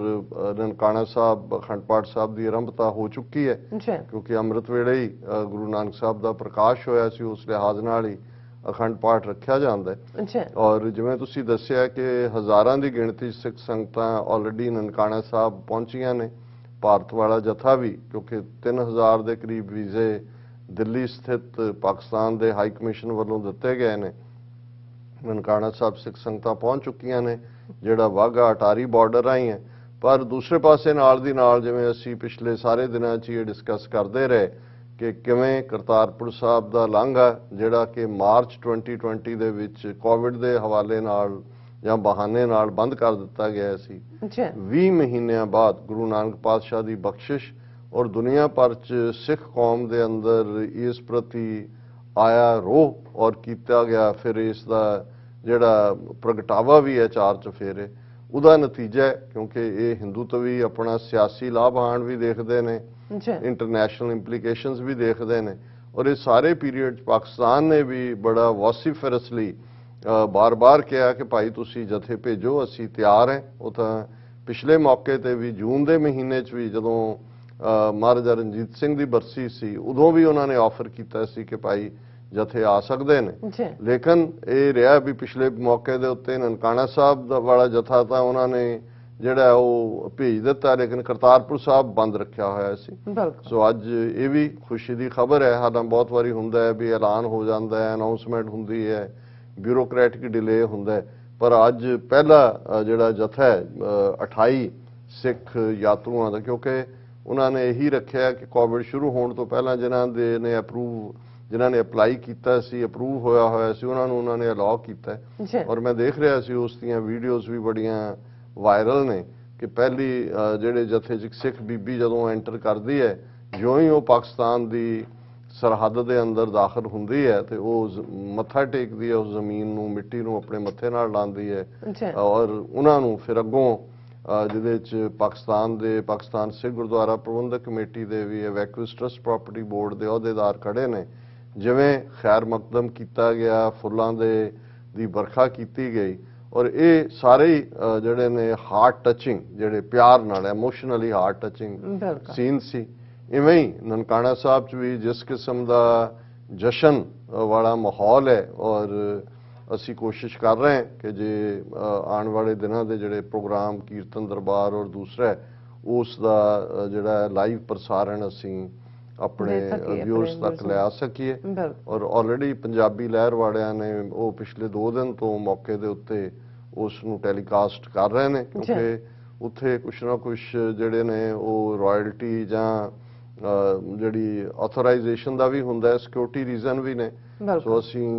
ਨਨਕਾਣਾ ਸਾਹਿਬ ਅਖੰਡ ਪਾਠ ਸਾਹਿਬ ਦੀ ਆਰੰਭਤਾ ਹੋ ਚੁੱਕੀ ਹੈ ਕਿਉਂਕਿ ਅੰਮ੍ਰਿਤ ਵੇਲੇ ਹੀ ਗੁਰੂ ਨਾਨਕ ਸਾਹਿਬ ਦਾ ਪ੍ਰਕਾਸ਼ ਹੋਇਆ ਸੀ ਉਸ ਲਿਹਾਜ਼ ਨਾਲ ਹੀ ਅਖੰਡ ਪਾਠ ਰੱਖਿਆ ਜਾਂਦਾ ਹੈ ਔਰ ਜਿਵੇਂ ਤੁਸੀਂ ਦੱਸਿਆ ਕਿ ਹਜ਼ਾਰਾਂ ਦੀ ਗਿਣਤੀ ਸਿੱਖ ਸੰਗਤਾਂ ਆਲਰੇਡੀ ਨਨਕਾਣਾ ਸਾਹਿਬ ਪਹੁੰਚੀਆਂ ਨੇ ਭਾਰਤ ਵਾਲਾ ਜਥਾ ਵੀ ਕਿਉਂਕਿ 3000 ਦੇ ਕਰੀਬ ਵੀਜ਼ੇ ਦਿੱਲੀ ਸਥਿਤ ਪਾਕਿਸਤਾਨ ਦੇ ਹਾਈ ਕਮਿਸ਼ਨ ਵੱਲੋਂ ਦਿੱਤੇ ਗਏ ਨੇ ਨਨਕਾਣਾ ਸਾਹਿਬ ਸਿੱਖ ਸੰਗਤਾਂ ਪਹੁੰਚ ਚੁੱਕੀਆਂ ਨੇ ਜਿਹੜਾ ਵਾਘਾ ਅਟਾਰੀ ਬਾਰਡਰ ਆਈ ਹੈ। ਪਰ ਦੂਸਰੇ ਪਾਸੇ ਨਾਲ ਦੀ ਨਾਲ ਜਿਵੇਂ ਅਸੀਂ ਪਿਛਲੇ ਸਾਰੇ ਦਿਨਾਂ 'ਚ ਇਹ ਡਿਸਕਸ ਕਰਦੇ ਰਹੇ ਕਿ ਕਿਵੇਂ ਕਰਤਾਰਪੁਰ ਸਾਹਿਬ ਦਾ ਲਾਂਘਾ ਜਿਹੜਾ ਕਿ ਮਾਰਚ 2020 ਦੇ ਵਿੱਚ ਕੋਵਿਡ ਦੇ ਹਵਾਲੇ ਨਾਲ ਜਾਂ ਬਹਾਨੇ ਨਾਲ ਬੰਦ ਕਰ ਦਿੱਤਾ ਗਿਆ ਸੀ, 20 ਮਹੀਨਿਆਂ ਬਾਅਦ ਗੁਰੂ ਨਾਨਕ ਪਾਤਸ਼ਾਹ ਦੀ ਬਖਸ਼ਿਸ਼ ਔਰ ਦੁਨੀਆ ਭਰ 'ਚ ਸਿੱਖ ਕੌਮ ਦੇ ਅੰਦਰ ਇਸ ਪ੍ਰਤੀ ਆਇਆ ਰੋਹ ਔਰ ਕੀਤਾ ਗਿਆ ਫਿਰ ਇਸ ਦਾ ਜਿਹੜਾ ਪ੍ਰਗਟਾਵਾ ਵੀ ਹੈ ਚਾਰ ਚੁਫੇਰੇ, ਉਹਦਾ ਨਤੀਜਾ ਹੈ। ਕਿਉਂਕਿ ਇਹ ਹਿੰਦੂਤਵੀ ਆਪਣਾ ਸਿਆਸੀ ਲਾਭਾਨ ਵੀ ਦੇਖਦੇ ਨੇ, ਇੰਟਰਨੈਸ਼ਨਲ ਇੰਪਲੀਕੇਸ਼ਨਸ ਵੀ ਦੇਖਦੇ ਨੇ, ਔਰ ਇਹ ਸਾਰੇ ਪੀਰੀਅਡ 'ਚ ਪਾਕਿਸਤਾਨ ਨੇ ਵੀ ਬੜਾ ਵੌਸੀਫਰਸਲੀ ਬਾਰ-ਬਾਰ ਕਿਹਾ ਕਿ ਭਾਈ ਤੁਸੀਂ ਜਥੇ ਭੇਜੋ, ਅਸੀਂ ਤਿਆਰ ਹਾਂ। ਉਹ ਤਾਂ ਪਿਛਲੇ ਮੌਕੇ ਤੇ ਵੀ ਜੂਨ ਦੇ ਮਹੀਨੇ 'ਚ ਵੀ ਜਦੋਂ ਮਹਾਰਾਜਾ ਰਣਜੀਤ ਸਿੰਘ ਦੀ ਬਰਸੀ ਸੀ ਉਦੋਂ ਵੀ ਉਹਨਾਂ ਨੇ ਆਫਰ ਕੀਤਾ ਸੀ ਕਿ ਭਾਈ ਜਥੇ ਆ ਸਕਦੇ ਨੇ। ਲੇਕਿਨ ਇਹ ਰਿਹਾ ਵੀ ਪਿਛਲੇ ਮੌਕੇ ਦੇ ਉੱਤੇ ਨਨਕਾਣਾ ਸਾਹਿਬ ਦਾ ਵਾਲਾ ਜਥਾ ਤਾਂ ਉਹਨਾਂ ਨੇ ਜਿਹੜਾ ਉਹ ਭੇਜ ਦਿੱਤਾ, ਲੇਕਿਨ ਕਰਤਾਰਪੁਰ ਸਾਹਿਬ ਬੰਦ ਰੱਖਿਆ ਹੋਇਆ ਸੀ। ਸੋ ਅੱਜ ਇਹ ਵੀ ਖੁਸ਼ੀ ਦੀ ਖਬਰ ਹੈ। ਸਾਡਾ ਬਹੁਤ ਵਾਰੀ ਹੁੰਦਾ ਹੈ ਵੀ ਐਲਾਨ ਹੋ ਜਾਂਦਾ ਹੈ, ਅਨਾਉਂਸਮੈਂਟ ਹੁੰਦੀ ਹੈ, ਬਿਊਰੋਕ੍ਰੈਟਿਕ ਡਿਲੇ ਹੁੰਦਾ ਹੈ, ਪਰ ਅੱਜ ਪਹਿਲਾ ਜਿਹੜਾ ਜਥਾ ਹੈ 28 ਸਿੱਖ ਯਾਤਰੂਆਂ ਦਾ, ਕਿਉਂਕਿ ਉਹਨਾਂ ਨੇ ਇਹੀ ਰੱਖਿਆ ਕਿ ਕੋਵਿਡ ਸ਼ੁਰੂ ਹੋਣ ਤੋਂ ਪਹਿਲਾਂ ਜਿਨ੍ਹਾਂ ਨੇ ਅਪਲਾਈ ਕੀਤਾ ਸੀ, ਅਪਰੂਵ ਹੋਇਆ ਸੀ, ਉਹਨਾਂ ਨੇ ਅਲਾਉ ਕੀਤਾ। ਔਰ ਮੈਂ ਦੇਖ ਰਿਹਾ ਸੀ ਉਸ ਦੀਆਂ ਵੀਡੀਓਜ਼ ਵੀ ਬੜੀਆਂ ਵਾਇਰਲ ਨੇ ਕਿ ਪਹਿਲੀ ਜਿਹੜੇ ਜਥੇ 'ਚ ਇੱਕ ਸਿੱਖ ਬੀਬੀ ਜਦੋਂ ਐਂਟਰ ਕਰਦੀ ਹੈ, ਜਿਉਂ ਹੀ ਉਹ ਪਾਕਿਸਤਾਨ ਦੀ ਸਰਹੱਦ ਦੇ ਅੰਦਰ ਦਾਖਲ ਹੁੰਦੀ ਹੈ ਤੇ ਉਹ ਮੱਥਾ ਟੇਕਦੀ ਹੈ ਉਸ ਜ਼ਮੀਨ ਨੂੰ, ਮਿੱਟੀ ਨੂੰ ਆਪਣੇ ਮੱਥੇ ਨਾਲ ਲਾਉਂਦੀ ਹੈ। ਔਰ ਉਹਨਾਂ ਨੂੰ ਫਿਰ ਅੱਗੋਂ ਜਿਹਦੇ 'ਚ ਪਾਕਿਸਤਾਨ ਸਿੱਖ ਗੁਰਦੁਆਰਾ ਪ੍ਰਬੰਧਕ ਕਮੇਟੀ ਦੇ ਵੀ ਵੈਕੂਅਸ ਟਰਸਟ ਪ੍ਰਾਪਰਟੀ ਬੋਰਡ ਦੇ ਅਹੁਦੇਦਾਰ ਖੜੇ ਨੇ। ਜਿਵੇਂ ਖੈਰ ਮਕਦਮ ਕੀਤਾ ਗਿਆ, ਫੁੱਲਾਂ ਦੀ ਵਰਖਾ ਕੀਤੀ ਗਈ, ਔਰ ਇਹ ਸਾਰੇ ਜਿਹੜੇ ਨੇ ਹਾਰਟ ਟਚਿੰਗ, ਜਿਹੜੇ ਪਿਆਰ ਨਾਲ ਇਮੋਸ਼ਨਲੀ ਹਾਰਟ ਟਚਿੰਗ ਸੀਨ ਸੀ। ਇਵੇਂ ਹੀ ਨਨਕਾਣਾ ਸਾਹਿਬ 'ਚ ਵੀ ਜਿਸ ਕਿਸਮ ਦਾ ਜਸ਼ਨ ਵਾਲਾ ਮਾਹੌਲ ਹੈ, ਔਰ ਅਸੀਂ ਕੋਸ਼ਿਸ਼ ਕਰ ਰਹੇ ਹਾਂ ਕਿ ਜੇ ਆਉਣ ਵਾਲੇ ਦਿਨਾਂ ਦੇ ਜਿਹੜੇ ਪ੍ਰੋਗਰਾਮ ਕੀਰਤਨ ਦਰਬਾਰ ਔਰ ਦੂਸਰਾ ਉਸ ਦਾ ਜਿਹੜਾ ਲਾਈਵ ਪ੍ਰਸਾਰਣ ਅਸੀਂ ਆਪਣੇ ਵਿਊਅਰਸ ਤੱਕ ਲਿਆ ਸਕੀਏ। ਔਰ ਆਲਰੇਡੀ ਪੰਜਾਬੀ ਲਹਿਰ ਵਾਲਿਆਂ ਨੇ ਉਹ ਪਿਛਲੇ 2 ਦਿਨ ਤੋਂ ਮੌਕੇ ਦੇ ਉੱਤੇ ਉਸ ਨੂੰ ਟੈਲੀਕਾਸਟ ਕਰ ਰਹੇ ਨੇ, ਕਿਉਂਕਿ ਉੱਥੇ ਕੁਛ ਨਾ ਕੁਛ ਜਿਹੜੇ ਨੇ ਉਹ ਰਾਇਲਟੀ ਜਾਂ ਜਿਹੜੀ ਆਥੋਰਾਈਜੇਸ਼ਨ ਦਾ ਵੀ ਹੁੰਦਾ ਹੈ, ਸਿਕਿਉਰਿਟੀ ਰੀਜ਼ਨ ਵੀ ਨੇ। ਸੋ ਅਸੀਂ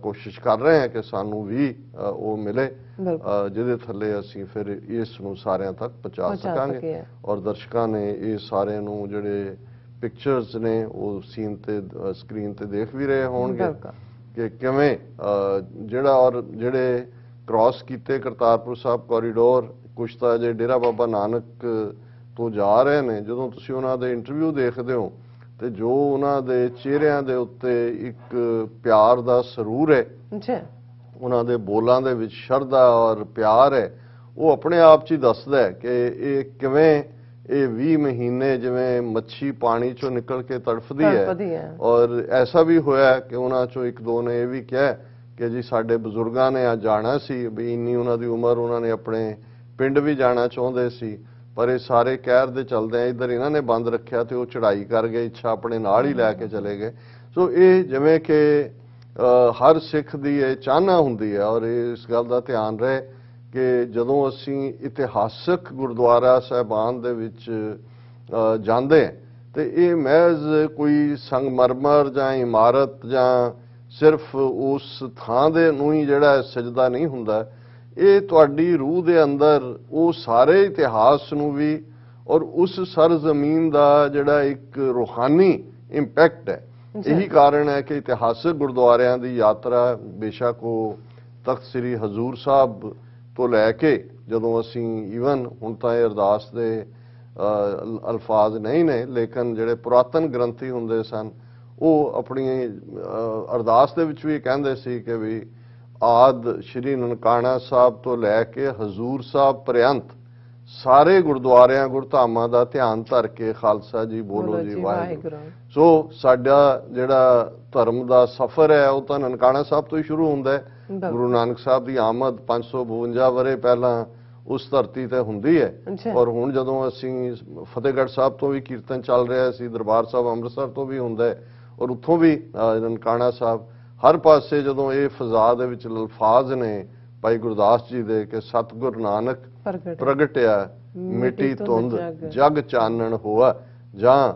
ਕੋਸ਼ਿਸ਼ ਕਰ ਰਹੇ ਹਾਂ ਕਿ ਸਾਨੂੰ ਵੀ ਉਹ ਮਿਲੇ ਜਿਹਦੇ ਥੱਲੇ ਅਸੀਂ ਫਿਰ ਇਸ ਨੂੰ ਸਾਰਿਆਂ ਤੱਕ ਪਹੁੰਚਾ ਸਕਾਂਗੇ। ਔਰ ਦਰਸ਼ਕਾਂ ਨੇ ਇਹ ਸਾਰਿਆਂ ਨੂੰ ਜਿਹੜੇ ਪਿਕਚਰਸ ਨੇ ਉਹ ਸਕਰੀਨ ਤੇ ਦੇਖ ਵੀ ਰਹੇ ਹੋਣਗੇ ਕਿ ਕਿਵੇਂ ਜਿਹੜੇ ਕ੍ਰਾਸ ਕੀਤੇ ਕਰਤਾਰਪੁਰ ਸਾਹਿਬ ਕੋਰੀਡੋਰ, ਕੁਛ ਤਾਂ ਜੇ ਡੇਰਾ ਬਾਬਾ ਨਾਨਕ ਤੋਂ ਜਾ ਰਹੇ ਨੇ, ਜਦੋਂ ਤੁਸੀਂ ਉਹਨਾਂ ਦੇ ਇੰਟਰਵਿਊ ਦੇਖਦੇ ਹੋ ਤੇ ਜੋ ਉਹਨਾਂ ਦੇ ਚਿਹਰਿਆਂ ਦੇ ਉੱਤੇ ਇੱਕ ਪਿਆਰ ਦਾ ਸਰੂਰ ਹੈ, ਉਹਨਾਂ ਦੇ ਬੋਲਾਂ ਦੇ ਵਿੱਚ ਸ਼ਰਧਾ ਔਰ ਪਿਆਰ ਹੈ, ਉਹ ਆਪਣੇ ਆਪ 'ਚ ਹੀ ਦੱਸਦਾ ਹੈ ਕਿ ਇਹ ਕਿਵੇਂ ਇਹ 20 ਮਹੀਨੇ ਜਿਵੇਂ ਮੱਛੀ ਪਾਣੀ 'ਚੋਂ ਨਿਕਲ ਕੇ ਤੜਫਦੀ ਹੈ। ਔਰ ਐਸਾ ਵੀ ਹੋਇਆ ਕਿ ਉਹਨਾਂ 'ਚੋਂ ਇੱਕ ਦੋ ਨੇ ਇਹ ਵੀ ਕਿਹਾ ਕਿ ਜੀ ਸਾਡੇ ਬਜ਼ੁਰਗਾਂ ਨੇ ਅੱਜ ਜਾਣਾ ਸੀ, ਵੀ ਇੰਨੀ ਉਹਨਾਂ ਦੀ ਉਮਰ, ਉਹਨਾਂ ਨੇ ਆਪਣੇ ਪਿੰਡ ਵੀ ਜਾਣਾ ਚਾਹੁੰਦੇ ਸੀ, ਪਰ ਇਹ ਸਾਰੇ ਕਹਿਰ ਦੇ ਚਲਦੇ ਇੱਧਰ ਇਹਨਾਂ ਨੇ ਬੰਦ ਰੱਖਿਆ ਤੇ ਉਹ ਚੜ੍ਹਾਈ ਕਰ ਗਏ, ਇੱਛਾ ਆਪਣੇ ਨਾਲ ਹੀ ਲੈ ਕੇ ਚਲੇ ਗਏ। ਸੋ ਇਹ ਜਿਵੇਂ ਕਿ ਹਰ ਸਿੱਖ ਦੀ ਇਹ ਚਾਹਨਾ ਹੁੰਦੀ ਹੈ, ਔਰ ਇਸ ਗੱਲ ਦਾ ਧਿਆਨ ਰਹੇ ਕਿ ਜਦੋਂ ਅਸੀਂ ਇਤਿਹਾਸਕ ਗੁਰਦੁਆਰਾ ਸਾਹਿਬਾਨ ਦੇ ਵਿੱਚ ਜਾਂਦੇ ਤੇ ਇਹ ਮਹਿਜ਼ ਕੋਈ ਸੰਗਮਰਮਰ ਜਾਂ ਇਮਾਰਤ ਜਾਂ ਸਿਰਫ ਉਸ ਥਾਂ ਦੇ ਨੂੰ ਹੀ ਜਿਹੜਾ ਸਜਦਾ ਨਹੀਂ ਹੁੰਦਾ, ਇਹ ਤੁਹਾਡੀ ਰੂਹ ਦੇ ਅੰਦਰ ਉਹ ਸਾਰੇ ਇਤਿਹਾਸ ਨੂੰ ਵੀ ਔਰ ਉਸ ਸਰਜ਼ਮੀਨ ਦਾ ਜਿਹੜਾ ਇੱਕ ਰੂਹਾਨੀ ਇੰਪੈਕਟ ਹੈ। ਇਹੀ ਕਾਰਨ ਹੈ ਕਿ ਇਤਿਹਾਸਕ ਗੁਰਦੁਆਰਿਆਂ ਦੀ ਯਾਤਰਾ ਬੇਸ਼ੱਕ ਉਹ ਤਖਤ ਸ੍ਰੀ ਹਜ਼ੂਰ ਸਾਹਿਬ ਤੋਂ ਲੈ ਕੇ ਜਦੋਂ ਅਸੀਂ ਈਵਨ ਹੁਣ ਤਾਂ ਇਹ ਅਰਦਾਸ ਦੇ ਅਲਫਾਜ਼ ਨਹੀਂ ਨੇ, ਲੇਕਿਨ ਜਿਹੜੇ ਪੁਰਾਤਨ ਗ੍ਰੰਥੀ ਹੁੰਦੇ ਸਨ ਉਹ ਆਪਣੀ ਅਰਦਾਸ ਦੇ ਵਿੱਚ ਵੀ ਕਹਿੰਦੇ ਸੀ ਕਿ ਵੀ ਆਦ ਸ਼੍ਰੀ ਨਨਕਾਣਾ ਸਾਹਿਬ ਤੋਂ ਲੈ ਕੇ ਹਜ਼ੂਰ ਸਾਹਿਬ ਪਰਯੰਤ ਸਾਰੇ ਗੁਰਦੁਆਰਿਆਂ ਗੁਰਧਾਮਾਂ ਦਾ ਧਿਆਨ ਧਰ ਕੇ ਖਾਲਸਾ ਜੀ ਬੋਲੋ ਜੀ ਵਾਹਿਗੁਰੂ। ਸੋ ਸਾਡਾ ਜਿਹੜਾ ਧਰਮ ਦਾ ਸਫ਼ਰ ਹੈ ਉਹ ਤਾਂ ਨਨਕਾਣਾ ਸਾਹਿਬ ਤੋਂ ਹੀ ਸ਼ੁਰੂ ਹੁੰਦਾ ਹੈ। ਗੁਰੂ ਨਾਨਕ ਸਾਹਿਬ ਦੀ ਆਮਦ 552 ਵਰੇ ਪਹਿਲਾਂ ਉਸ ਧਰਤੀ ਤੇ ਹੁੰਦੀ ਹੈ, ਔਰ ਹੁਣ ਜਦੋਂ ਅਸੀਂ ਫਤਿਹਗੜ੍ਹ ਸਾਹਿਬ ਤੋਂ ਵੀ ਕੀਰਤਨ ਚੱਲ ਰਿਹਾ ਸੀ, ਦਰਬਾਰ ਸਾਹਿਬ ਅੰਮ੍ਰਿਤਸਰ ਤੋਂ ਵੀ ਹੁੰਦਾ ਹੈ, ਔਰ ਉੱਥੋਂ ਵੀ ਨਨਕਾਣਾ ਸਾਹਿਬ, ਹਰ ਪਾਸੇ ਜਦੋਂ ਇਹ ਫਜ਼ਾ ਦੇ ਵਿੱਚ ਅਲਫਾਜ਼ ਨੇ ਭਾਈ ਗੁਰਦਾਸ ਜੀ ਦੇ ਕਿ ਸਤਿਗੁਰ ਨਾਨਕ ਪ੍ਰਗਟਿਆ ਮਿੱਟੀ ਧੁੰਦ ਜਗ ਚਾਨਣ ਹੋਆ, ਜਾਂ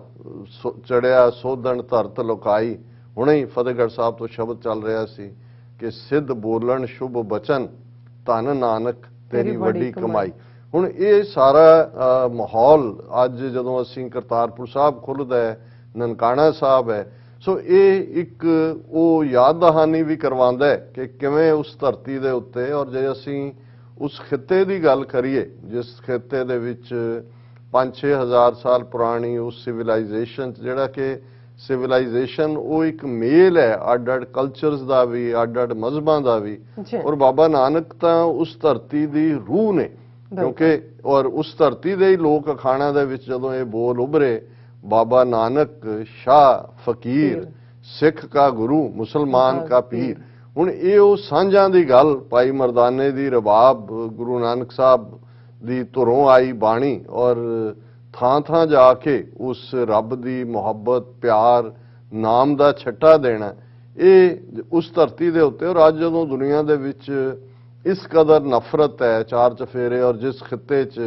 ਚੜਿਆ ਸੋਧਣ ਧਰਤ ਲੁਕਾਈ। ਹੁਣੇ ਹੀ ਫਤਿਹਗੜ੍ਹ ਸਾਹਿਬ ਤੋਂ ਸ਼ਬਦ ਚੱਲ ਰਿਹਾ ਸੀ ਕਿ ਸਿੱਧ ਬੋਲਣ ਸ਼ੁਭ ਬਚਨ, ਧਨ ਨਾਨਕ ਤੇਰੀ ਵੱਡੀ ਕਮਾਈ। ਹੁਣ ਇਹ ਸਾਰਾ ਮਾਹੌਲ ਅੱਜ ਜਦੋਂ ਅਸੀਂ ਕਰਤਾਰਪੁਰ ਸਾਹਿਬ ਖੁੱਲ੍ਹਦਾ ਹੈ, ਨਨਕਾਣਾ ਸਾਹਿਬ ਹੈ, ਸੋ ਇਹ ਇੱਕ ਉਹ ਯਾਦ ਦਹਾਨੀ ਵੀ ਕਰਵਾਉਂਦਾ ਹੈ ਕਿ ਕਿਵੇਂ ਉਸ ਧਰਤੀ ਦੇ ਉੱਤੇ, ਔਰ ਜੇ ਅਸੀਂ ਉਸ ਖਿੱਤੇ ਦੀ ਗੱਲ ਕਰੀਏ ਜਿਸ ਖਿੱਤੇ ਦੇ ਵਿੱਚ 5-6 ਹਜ਼ਾਰ ਸਾਲ ਪੁਰਾਣੀ ਉਸ ਸਿਵਲਾਈਜੇਸ਼ਨ, ਜਿਹੜਾ ਕਿ ਸਿਵਲਾਈਜੇਸ਼ਨ ਉਹ ਇੱਕ ਮੇਲ ਹੈ ਅੱਡ-ਅੱਡ ਕਲਚਰਸ ਦਾ ਵੀ, ਅੱਡ-ਅੱਡ ਮਜ਼ਹਬਾਂ ਦਾ ਵੀ, ਔਰ ਬਾਬਾ ਨਾਨਕ ਤਾਂ ਉਸ ਧਰਤੀ ਦੀ ਰੂਹ ਨੇ, ਕਿਉਂਕਿ ਔਰ ਉਸ ਧਰਤੀ ਦੇ ਹੀ ਲੋਕ ਅਖਾਣਾਂ ਦੇ ਵਿੱਚ ਜਦੋਂ ਇਹ ਬੋਲ ਉਭਰੇ, ਬਾਬਾ ਨਾਨਕ ਸ਼ਾਹ ਫਕੀਰ, ਸਿੱਖ ਕਾ ਗੁਰੂ ਮੁਸਲਮਾਨ ਕਾ ਪੀਰ। ਹੁਣ ਇਹ ਉਹ ਸਾਂਝਾਂ ਦੀ ਗੱਲ, ਭਾਈ ਮਰਦਾਨੇ ਦੀ ਰਬਾਬ, ਗੁਰੂ ਨਾਨਕ ਸਾਹਿਬ ਦੀ ਧੁਰੋਂ ਆਈ ਬਾਣੀ, ਔਰ ਥਾਂ ਥਾਂ ਜਾ ਕੇ ਉਸ ਰੱਬ ਦੀ ਮੁਹੱਬਤ, ਪਿਆਰ, ਨਾਮ ਦਾ ਛੱਟਾ ਦੇਣਾ, ਇਹ ਉਸ ਧਰਤੀ ਦੇ ਉੱਤੇ। ਔਰ ਅੱਜ ਜਦੋਂ ਦੁਨੀਆ ਦੇ ਵਿੱਚ ਇਸ ਕਦਰ ਨਫ਼ਰਤ ਹੈ, ਚਾਰ ਚਫੇਰੇ, ਔਰ ਜਿਸ ਖਿੱਤੇ 'ਚ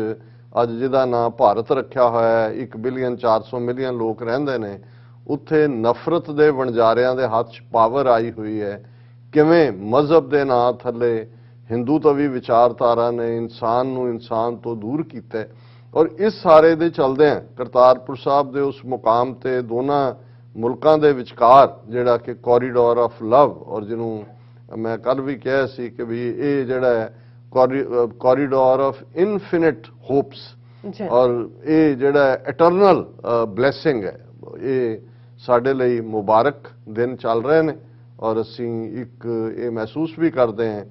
ਅੱਜ ਜਿਹਦਾ ਨਾਂ ਭਾਰਤ ਰੱਖਿਆ ਹੋਇਆ ਹੈ, 1 ਬਿਲੀਅਨ 400 ਮਿਲੀਅਨ ਲੋਕ ਰਹਿੰਦੇ ਨੇ, ਉੱਥੇ ਨਫ਼ਰਤ ਦੇ ਵਣਜਾਰਿਆਂ ਦੇ ਹੱਥ 'ਚ ਪਾਵਰ ਆਈ ਹੋਈ ਹੈ। ਕਿਵੇਂ ਮਜ਼ਹਬ ਦੇ ਨਾਂ ਥੱਲੇ ਹਿੰਦੂ ਤਵੀ ਵਿਚਾਰਧਾਰਾ ਨੇ ਇਨਸਾਨ ਨੂੰ ਇਨਸਾਨ ਤੋਂ ਦੂਰ ਕੀਤਾ, ਔਰ ਇਸ ਸਾਰੇ ਦੇ ਚਲਦਿਆਂ ਕਰਤਾਰਪੁਰ ਸਾਹਿਬ ਦੇ ਉਸ ਮੁਕਾਮ ਤੇ ਦੋਨਾਂ ਮੁਲਕਾਂ ਦੇ ਵਿਚਕਾਰ ਜਿਹੜਾ ਕਿ ਕੋਰੀਡੋਰ ਆਫ ਲਵ, ਔਰ ਜਿਹਨੂੰ ਮੈਂ ਕੱਲ ਵੀ ਕਿਹਾ ਸੀ ਕਿ ਵੀ ਇਹ ਜਿਹੜਾ ਹੈ ਕੋਰੀਡੋਰ ਆਫ ਇਨਫਿਨਿਟ ਹੋਪਸ, ਔਰ ਇਹ ਜਿਹੜਾ ਇਟਰਨਲ ਬਲੇਸਿੰਗ ਹੈ, ਇਹ ਸਾਡੇ ਲਈ ਮੁਬਾਰਕ ਦਿਨ ਚੱਲ ਰਹੇ ਨੇ। ਔਰ ਅਸੀਂ ਇੱਕ ਇਹ ਮਹਿਸੂਸ ਵੀ ਕਰਦੇ ਹਾਂ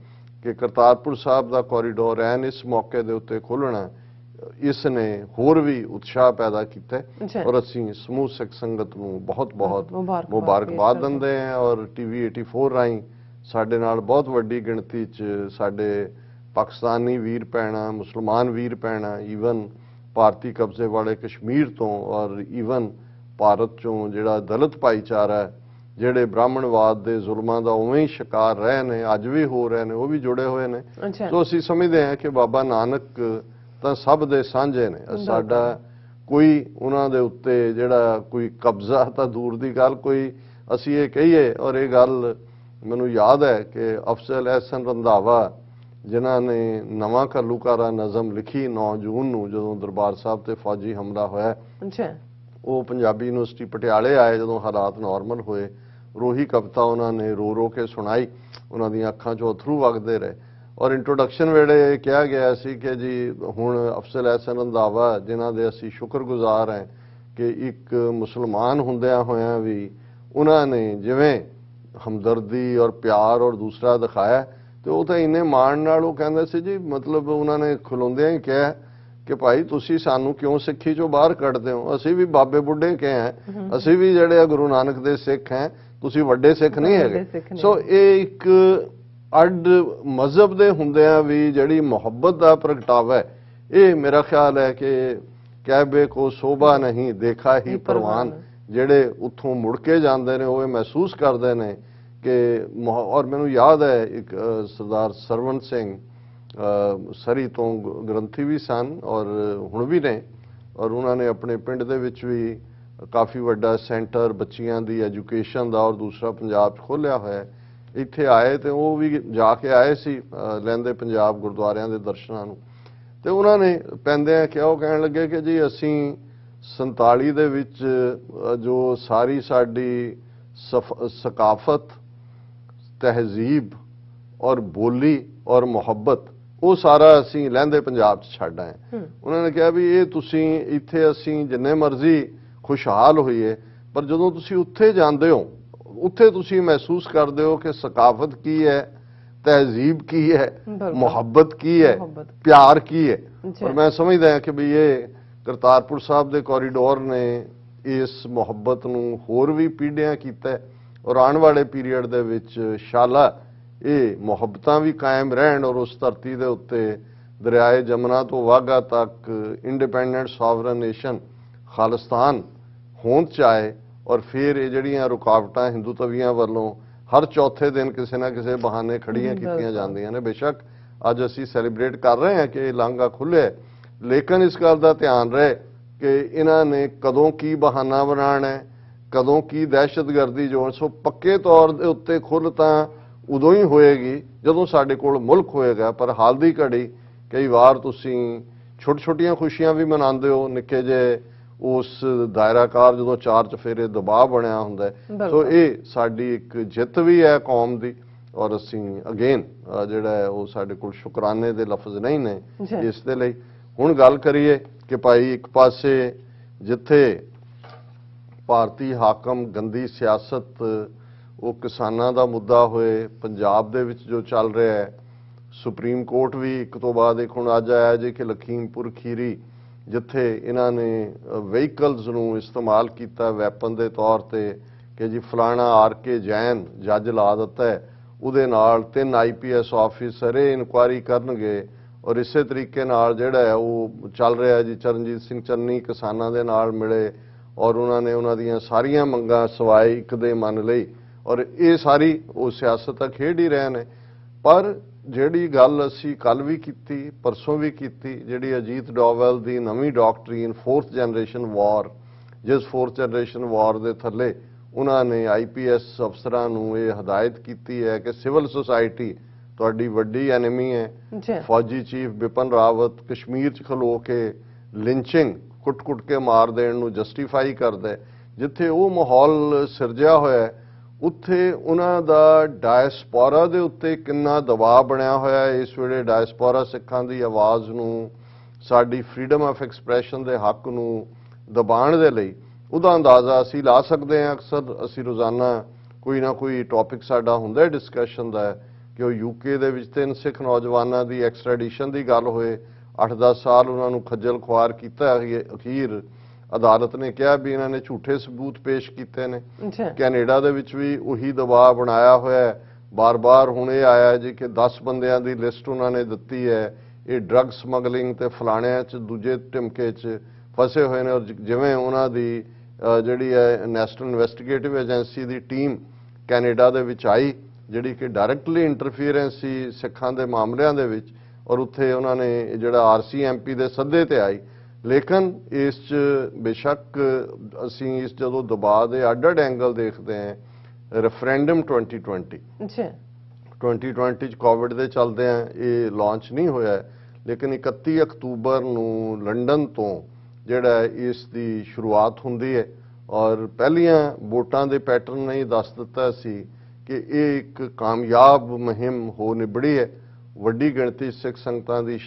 ਕਿ ਕਰਤਾਰਪੁਰ ਸਾਹਿਬ ਦਾ ਕੋਰੀਡੋਰ ਐਨ ਇਸ ਮੌਕੇ ਦੇ ਉੱਤੇ ਖੋਲ੍ਹਣਾ, ਇਸ ਨੇ ਹੋਰ ਵੀ ਉਤਸ਼ਾਹ ਪੈਦਾ ਕੀਤਾ, ਔਰ ਅਸੀਂ ਸਮੂਹ ਸਿੱਖ ਸੰਗਤ ਨੂੰ ਬਹੁਤ ਬਹੁਤ ਮੁਬਾਰਕਬਾਦ ਦਿੰਦੇ ਹਾਂ। ਔਰ TV 84 ਰਾਹੀਂ ਸਾਡੇ ਨਾਲ ਬਹੁਤ ਵੱਡੀ ਗਿਣਤੀ 'ਚ ਸਾਡੇ ਪਾਕਿਸਤਾਨੀ ਵੀਰ ਭੈਣਾਂ, ਮੁਸਲਮਾਨ ਵੀਰ ਭੈਣਾਂ, ਈਵਨ ਭਾਰਤੀ ਕਬਜ਼ੇ ਵਾਲੇ ਕਸ਼ਮੀਰ ਤੋਂ, ਔਰ ਈਵਨ ਭਾਰਤ 'ਚੋਂ ਜਿਹੜਾ ਦਲਿਤ ਭਾਈਚਾਰਾ ਹੈ, ਜਿਹੜੇ ਬ੍ਰਾਹਮਣਵਾਦ ਦੇ ਜ਼ੁਲਮਾਂ ਦਾ ਉਵੇਂ ਹੀ ਸ਼ਿਕਾਰ ਰਹੇ ਨੇ, ਅੱਜ ਵੀ ਹੋ ਰਹੇ ਨੇ, ਉਹ ਵੀ ਜੁੜੇ ਹੋਏ ਨੇ। ਸੋ ਅਸੀਂ ਸਮਝਦੇ ਹਾਂ ਕਿ ਬਾਬਾ ਨਾਨਕ ਤਾਂ ਸਭ ਦੇ ਸਾਂਝੇ ਨੇ, ਸਾਡਾ ਕੋਈ ਉਹਨਾਂ ਦੇ ਉੱਤੇ ਜਿਹੜਾ ਕੋਈ ਕਬਜ਼ਾ ਤਾਂ ਦੂਰ ਦੀ ਗੱਲ, ਕੋਈ ਅਸੀਂ ਇਹ ਕਹੀਏ, ਔਰ ਇਹ ਗੱਲ ਮੈਨੂੰ ਯਾਦ ਹੈ ਕਿ ਅਫਜ਼ਲ ਅਹਿਸਨ ਰੰਧਾਵਾ ਜਿਨ੍ਹਾਂ ਨੇ ਨਵਾਂ ਘੱਲੂਘਾਰਾ ਨਜ਼ਮ ਲਿਖੀ 9 ਜੂਨ ਨੂੰ, ਜਦੋਂ ਦਰਬਾਰ ਸਾਹਿਬ ਤੇ ਫੌਜੀ ਹਮਲਾ ਹੋਇਆ, ਉਹ ਪੰਜਾਬੀ ਯੂਨੀਵਰਸਿਟੀ ਪਟਿਆਲੇ ਆਏ ਜਦੋਂ ਹਾਲਾਤ ਨਾਰਮਲ ਹੋਏ, ਰੋਹੀ ਕਵਿਤਾ ਉਹਨਾਂ ਨੇ ਰੋ ਰੋ ਕੇ ਸੁਣਾਈ, ਉਹਨਾਂ ਦੀਆਂ ਅੱਖਾਂ 'ਚੋਂ ਅਥਰੂ ਵਗਦੇ ਰਹੇ। ਔਰ ਇੰਟਰੋਡਕਸ਼ਨ ਵੇਲੇ ਕਿਹਾ ਗਿਆ ਸੀ ਕਿ ਜੀ ਹੁਣ ਅਫਜ਼ਲ ਅਹਿਸਨ ਰੰਧਾਵਾ ਜਿਨ੍ਹਾਂ ਦੇ ਅਸੀਂ ਸ਼ੁਕਰਗੁਜ਼ਾਰ ਹਾਂ ਕਿ ਇੱਕ ਮੁਸਲਮਾਨ ਹੁੰਦਿਆਂ ਹੋਇਆਂ ਵੀ ਉਹਨਾਂ ਨੇ ਜਿਵੇਂ ਹਮਦਰਦੀ ਔਰ ਪਿਆਰ ਔਰ ਦੂਸਰਾ ਦਿਖਾਇਆ, ਤੇ ਉਹ ਤਾਂ ਇੰਨੇ ਮਾਣ ਨਾਲ ਉਹ ਕਹਿੰਦੇ ਸੀ ਜੀ, ਮਤਲਬ ਉਹਨਾਂ ਨੇ ਖਲੋਂਦਿਆਂ ਹੀ ਕਿਹਾ ਕਿ ਭਾਈ ਤੁਸੀਂ ਸਾਨੂੰ ਕਿਉਂ ਸਿੱਖੀ 'ਚੋਂ ਬਾਹਰ ਕੱਢਦੇ ਹੋ, ਅਸੀਂ ਵੀ ਬਾਬੇ ਬੁੱਢੇ ਕੇ ਹਾਂ, ਅਸੀਂ ਵੀ ਜਿਹੜੇ ਗੁਰੂ ਨਾਨਕ ਦੇ ਸਿੱਖ ਹਾਂ, ਤੁਸੀਂ ਵੱਡੇ ਸਿੱਖ ਨਹੀਂ ਹੈਗੇ। ਸੋ ਇਹ ਇੱਕ ਅੱਡ ਮਜ਼ਹਬ ਦੇ ਹੁੰਦਿਆਂ ਵੀ ਜਿਹੜੀ ਮੁਹੱਬਤ ਦਾ ਪ੍ਰਗਟਾਵਾ ਹੈ, ਇਹ ਮੇਰਾ ਖਿਆਲ ਹੈ ਕਿ ਕਹਿਬੇ ਕੋ ਸੋਭਾ ਨਹੀਂ ਦੇਖਾ ਹੀ ਪ੍ਰਵਾਨ, ਜਿਹੜੇ ਉੱਥੋਂ ਮੁੜ ਕੇ ਜਾਂਦੇ ਨੇ ਉਹ ਇਹ ਮਹਿਸੂਸ ਕਰਦੇ ਨੇ ਕਿ ਔਰ ਮੈਨੂੰ ਯਾਦ ਹੈ ਇੱਕ ਸਰਦਾਰ ਸਰਵਣ ਸਿੰਘ ਸਰੀ ਤੋਂ ਗ੍ਰੰਥੀ ਵੀ ਸਨ ਔਰ ਹੁਣ ਵੀ ਨੇ, ਔਰ ਉਹਨਾਂ ਨੇ ਆਪਣੇ ਪਿੰਡ ਦੇ ਵਿੱਚ ਵੀ ਕਾਫੀ ਵੱਡਾ ਸੈਂਟਰ ਬੱਚੀਆਂ ਦੀ ਐਜੂਕੇਸ਼ਨ ਦਾ ਔਰ ਦੂਸਰਾ ਪੰਜਾਬ 'ਚ ਖੋਲ੍ਹਿਆ ਹੋਇਆ। ਇੱਥੇ ਆਏ ਤੇ ਉਹ ਵੀ ਜਾ ਕੇ ਆਏ ਸੀ ਲਹਿੰਦੇ ਪੰਜਾਬ ਗੁਰਦੁਆਰਿਆਂ ਦੇ ਦਰਸ਼ਨਾਂ ਨੂੰ, ਤੇ ਉਹਨਾਂ ਨੇ ਪੈਂਦਿਆਂ ਕਿਹਾ, ਉਹ ਕਹਿਣ ਲੱਗੇ ਕਿ ਜੀ ਅਸੀਂ 47 ਦੇ ਵਿੱਚ ਜੋ ਸਾਰੀ ਸਾਡੀ ਸਕਾਫਤ, ਤਹਿਜ਼ੀਬ ਔਰ ਬੋਲੀ ਔਰ ਮੁਹੱਬਤ, ਉਹ ਸਾਰਾ ਅਸੀਂ ਲਹਿੰਦੇ ਪੰਜਾਬ 'ਚ ਛੱਡ ਆਏ। ਉਹਨਾਂ ਨੇ ਕਿਹਾ ਵੀ ਇਹ ਤੁਸੀਂ ਇੱਥੇ ਅਸੀਂ ਜਿੰਨੇ ਮਰਜ਼ੀ ਖੁਸ਼ਹਾਲ ਹੋਈਏ, ਪਰ ਜਦੋਂ ਤੁਸੀਂ ਉੱਥੇ ਜਾਂਦੇ ਹੋ, ਉੱਥੇ ਤੁਸੀਂ ਮਹਿਸੂਸ ਕਰਦੇ ਹੋ ਕਿ ਸਕਾਫਤ ਕੀ ਹੈ, ਤਹਿਜ਼ੀਬ ਕੀ ਹੈ, ਮੁਹੱਬਤ ਕੀ ਹੈ, ਪਿਆਰ ਕੀ ਹੈ। ਔਰ ਮੈਂ ਸਮਝਦਾ ਹਾਂ ਕਿ ਵੀ ਇਹ ਕਰਤਾਰਪੁਰ ਸਾਹਿਬ ਦੇ ਕੋਰੀਡੋਰ ਨੇ ਇਸ ਮੁਹੱਬਤ ਨੂੰ ਹੋਰ ਵੀ ਪੀੜ੍ਹੀਆਂ ਕੀਤਾ, ਔਰ ਆਉਣ ਵਾਲੇ ਪੀਰੀਅਡ ਦੇ ਵਿੱਚ ਸ਼ਾਲਾ ਇਹ ਮੁਹੱਬਤਾਂ ਵੀ ਕਾਇਮ ਰਹਿਣ, ਔਰ ਉਸ ਧਰਤੀ ਦੇ ਉੱਤੇ ਦਰਿਆਏ ਜਮਨਾ ਤੋਂ ਵਾਘਾ ਤੱਕ ਇੰਡੀਪੈਂਡੈਂਟ ਸੋਵਰਨ ਨੇਸ਼ਨ ਖਾਲਿਸਤਾਨ ਹੋਂਦ 'ਚ ਆਏ। ਔਰ ਫਿਰ ਇਹ ਜਿਹੜੀਆਂ ਰੁਕਾਵਟਾਂ ਹਿੰਦੂ ਤਵੀਆਂ ਵੱਲੋਂ ਹਰ ਚੌਥੇ ਦਿਨ ਕਿਸੇ ਨਾ ਕਿਸੇ ਬਹਾਨੇ ਖੜੀਆਂ ਕੀਤੀਆਂ ਜਾਂਦੀਆਂ ਨੇ, ਬੇਸ਼ੱਕ ਅੱਜ ਅਸੀਂ ਸੈਲੀਬ੍ਰੇਟ ਕਰ ਰਹੇ ਹਾਂ ਕਿ ਇਹ ਲਾਂਘਾ ਖੁੱਲ੍ਹਿਆ, ਲੇਕਿਨ ਇਸ ਗੱਲ ਦਾ ਧਿਆਨ ਰਹੇ ਕਿ ਇਹਨਾਂ ਨੇ ਕਦੋਂ ਕੀ ਬਹਾਨਾ ਬਣਾਉਣਾ ਹੈ, ਕਦੋਂ ਕੀ ਦਹਿਸ਼ਤਗਰਦੀ ਜੋੜ। ਸੋ ਪੱਕੇ ਤੌਰ ਦੇ ਉੱਤੇ ਖੁੱਲ੍ਹ ਤਾਂ ਉਦੋਂ ਹੀ ਹੋਏਗੀ ਜਦੋਂ ਸਾਡੇ ਕੋਲ ਮੁਲਕ ਹੋਏਗਾ। ਪਰ ਹਾਲ ਦੀ ਘੜੀ ਕਈ ਵਾਰ ਤੁਸੀਂ ਛੋਟੀਆਂ ਖੁਸ਼ੀਆਂ ਵੀ ਮਨਾਉਂਦੇ ਹੋ, ਨਿੱਕੇ ਜਿਹੇ ਉਸ ਦਾਇਰਾਕਾਰ ਜਦੋਂ ਚਾਰ ਚਫੇਰੇ ਦਬਾਅ ਬਣਿਆ ਹੁੰਦਾ ਹੈ। ਸੋ ਇਹ ਸਾਡੀ ਇੱਕ ਜਿੱਤ ਵੀ ਹੈ ਕੌਮ ਦੀ, ਔਰ ਅਸੀਂ ਅਗੇਨ ਜਿਹੜਾ ਹੈ ਉਹ ਸਾਡੇ ਕੋਲ ਸ਼ੁਕਰਾਨੇ ਦੇ ਲਫ਼ਜ਼ ਨਹੀਂ ਨੇ ਇਸ ਦੇ ਲਈ। ਹੁਣ ਗੱਲ ਕਰੀਏ ਕਿ ਭਾਈ ਇੱਕ ਪਾਸੇ ਜਿੱਥੇ ਭਾਰਤੀ ਹਾਕਮ ਗੰਦੀ ਸਿਆਸਤ ਉਹ ਕਿਸਾਨਾਂ ਦਾ ਮੁੱਦਾ ਹੋਏ, ਪੰਜਾਬ ਦੇ ਵਿੱਚ ਜੋ ਚੱਲ ਰਿਹਾ ਹੈ, ਸੁਪਰੀਮ ਕੋਰਟ ਵੀ ਇੱਕ ਤੋਂ ਬਾਅਦ ਇੱਕ ਹੁਣ ਅੱਜ ਆਇਆ ਜੀ ਕਿ ਲਖੀਮਪੁਰ ਖੀਰੀ ਜਿੱਥੇ ਇਹਨਾਂ ਨੇ ਵਹੀਕਲਸ ਨੂੰ ਇਸਤੇਮਾਲ ਕੀਤਾ ਵੈਪਨ ਦੇ ਤੌਰ ਤੇ ਕਿ ਜੀ ਫਲਾਣਾ RK ਜੈਨ ਜੱਜ ਲਾ ਦਿੱਤਾ ਹੈ, ਉਹਦੇ ਨਾਲ 3 IPS ਆਫੀਸਰ ਇਹ ਇਨਕੁਆਇਰੀ ਕਰਨਗੇ। ਔਰ ਇਸੇ ਤਰੀਕੇ ਨਾਲ ਜਿਹੜਾ ਹੈ ਉਹ ਚੱਲ ਰਿਹਾ ਜੀ, ਚਰਨਜੀਤ ਸਿੰਘ ਚੰਨੀ ਕਿਸਾਨਾਂ ਦੇ ਨਾਲ ਮਿਲੇ ਔਰ ਉਹਨਾਂ ਨੇ ਉਹਨਾਂ ਦੀਆਂ ਸਾਰੀਆਂ ਮੰਗਾਂ ਸਵਾਏ ਇੱਕ ਦੇ ਮੰਨ ਲਈ। ਔਰ ਇਹ ਸਾਰੀ ਉਹ ਸਿਆਸਤ ਤਾਂ ਖੇਡ ਹੀ ਰਹੇ ਨੇ। ਪਰ ਜਿਹੜੀ ਗੱਲ ਅਸੀਂ ਕੱਲ ਵੀ ਕੀਤੀ, ਪਰਸੋਂ ਵੀ ਕੀਤੀ, ਜਿਹੜੀ ਅਜੀਤ ਡੋਵਲ ਦੀ ਨਵੀਂ ਡਾਕਟਰੀਨ 4th ਜਨਰੇਸ਼ਨ ਵਾਰ, ਜਿਸ 4th ਜਨਰੇਸ਼ਨ ਵਾਰ ਦੇ ਥੱਲੇ ਉਹਨਾਂ ਨੇ IPS ਅਫਸਰਾਂ ਨੂੰ ਇਹ ਹਦਾਇਤ ਕੀਤੀ ਹੈ ਕਿ ਸਿਵਲ ਸੁਸਾਇਟੀ ਤੁਹਾਡੀ ਵੱਡੀ ਐਨੇਮੀ ਹੈ। ਫੌਜੀ ਚੀਫ ਬਿਪਨ ਰਾਵਤ ਕਸ਼ਮੀਰ 'ਚ ਖਲੋ ਕੇ ਲਿੰਚਿੰਗ ਕੁੱਟ ਕੇ ਮਾਰ ਦੇਣ ਨੂੰ ਜਸਟੀਫਾਈ ਕਰਦਾ ਹੈ। ਜਿੱਥੇ ਉਹ ਮਾਹੌਲ ਸਿਰਜਿਆ ਹੋਇਆ ਹੈ ਉੱਥੇ ਉਹਨਾਂ ਦਾ ਡਾਇਸਪੋਰਾ ਦੇ ਉੱਤੇ ਕਿੰਨਾ ਦਬਾਅ ਬਣਿਆ ਹੋਇਆ ਹੈ। ਇਸ ਵੇਲੇ ਡਾਇਸਪੋਰਾ ਸਿੱਖਾਂ ਦੀ ਆਵਾਜ਼ ਨੂੰ, ਸਾਡੀ ਫਰੀडम ਆਫ ਐਕਸਪ੍ਰੈਸ਼ਨ ਦੇ ਹੱਕ ਨੂੰ ਦਬਾਉਣ ਦੇ ਲਈ ਉਹਦਾ ਅੰਦਾਜ਼ਾ ਅਸੀਂ ਲਾ ਸਕਦੇ ਹਾਂ। ਅਕਸਰ ਅਸੀਂ ਰੋਜ਼ਾਨਾ ਕੋਈ ਨਾ ਕੋਈ ਟੌਪਿਕ ਸਾਡਾ ਹੁੰਦਾ ਡਿਸਕਸ਼ਨ ਦਾ ਕਿ ਉਹ UK ਦੇ ਵਿੱਚ 3 ਸਿੱਖ ਨੌਜਵਾਨਾਂ ਦੀ ਐਕਸਟ੍ਰੈਡੀਸ਼ਨ ਦੀ ਗੱਲ ਹੋਏ, 8-10 ਸਾਲ ਉਹਨਾਂ ਨੂੰ ਖੱਜਲ ਖੁਆਰ ਕੀਤਾ। ਅਖੀਰ ਅਦਾਲਤ ਨੇ ਕਿਹਾ ਵੀ ਇਹਨਾਂ ਨੇ ਝੂਠੇ ਸਬੂਤ ਪੇਸ਼ ਕੀਤੇ ਨੇ। ਕੈਨੇਡਾ ਦੇ ਵਿੱਚ ਵੀ ਉਹੀ ਦਬਾਅ ਬਣਾਇਆ ਹੋਇਆ ਹੈ। ਬਾਰ-ਬਾਰ ਹੁਣ ਇਹ ਆਇਆ ਜੀ ਕਿ 10 ਬੰਦਿਆਂ ਦੀ ਲਿਸਟ ਉਹਨਾਂ ਨੇ ਦਿੱਤੀ ਹੈ, ਇਹ ਡਰੱਗ ਸਮਗਲਿੰਗ ਤੇ ਫਲਾਣਿਆਂ 'ਚ ਦੂਜੇ ਟਿਮਕੇ 'ਚ ਫਸੇ ਹੋਏ ਨੇ। ਔਰ ਜਿਵੇਂ ਉਹਨਾਂ ਦੀ ਜਿਹੜੀ ਹੈ ਨੈਸ਼ਨਲ ਇਨਵੈਸਟੀਗੇਟਿਵ ਏਜੰਸੀ ਦੀ ਟੀਮ ਕੈਨੇਡਾ ਦੇ ਵਿੱਚ ਆਈ ਜਿਹੜੀ ਕਿ ਡਾਇਰੈਕਟਲੀ ਇੰਟਰਫੀਅਰੈਂਸ ਸੀ ਸਿੱਖਾਂ ਦੇ ਮਾਮਲਿਆਂ ਦੇ ਵਿੱਚ, ਔਰ ਉੱਥੇ ਉਹਨਾਂ ਨੇ ਜਿਹੜਾ RCMP ਦੇ ਸੱਦੇ ਤੇ ਆਈ। ਲੇਕਿਨ ਇਸ 'ਚ ਬੇਸ਼ੱਕ ਅਸੀਂ ਇਸ ਜਦੋਂ ਦਬਾਅ ਦੇ ਅੱਡ-ਅੱਡ ਐਂਗਲ ਦੇਖਦੇ ਹਾਂ। ਰੈਫਰੈਂਡਮ 2020 'ਚ ਕੋਵਿਡ ਦੇ ਚੱਲਦੇ ਆ ਇਹ ਲਾਂਚ ਨਹੀਂ ਹੋਇਆ, ਲੇਕਿਨ 31 ਅਕਤੂਬਰ ਨੂੰ ਲੰਡਨ ਤੋਂ ਜਿਹੜਾ ਇਸ ਦੀ ਸ਼ੁਰੂਆਤ ਹੁੰਦੀ ਹੈ। ਔਰ ਪਹਿਲੀਆਂ ਵੋਟਾਂ ਦੇ ਪੈਟਰਨ ਨੇ ਦੱਸ ਦਿੱਤਾ ਸੀ ਕਿ ਇਹ ਇੱਕ ਕਾਮਯਾਬ ਮੁਹਿੰਮ ਹੋ ਨਿਬੜੀ ਹੈ। ਵੱਡੀ ਗਿਣਤੀ ਸਿੱਖ ਸੰਗਤਾਂ ਦੀ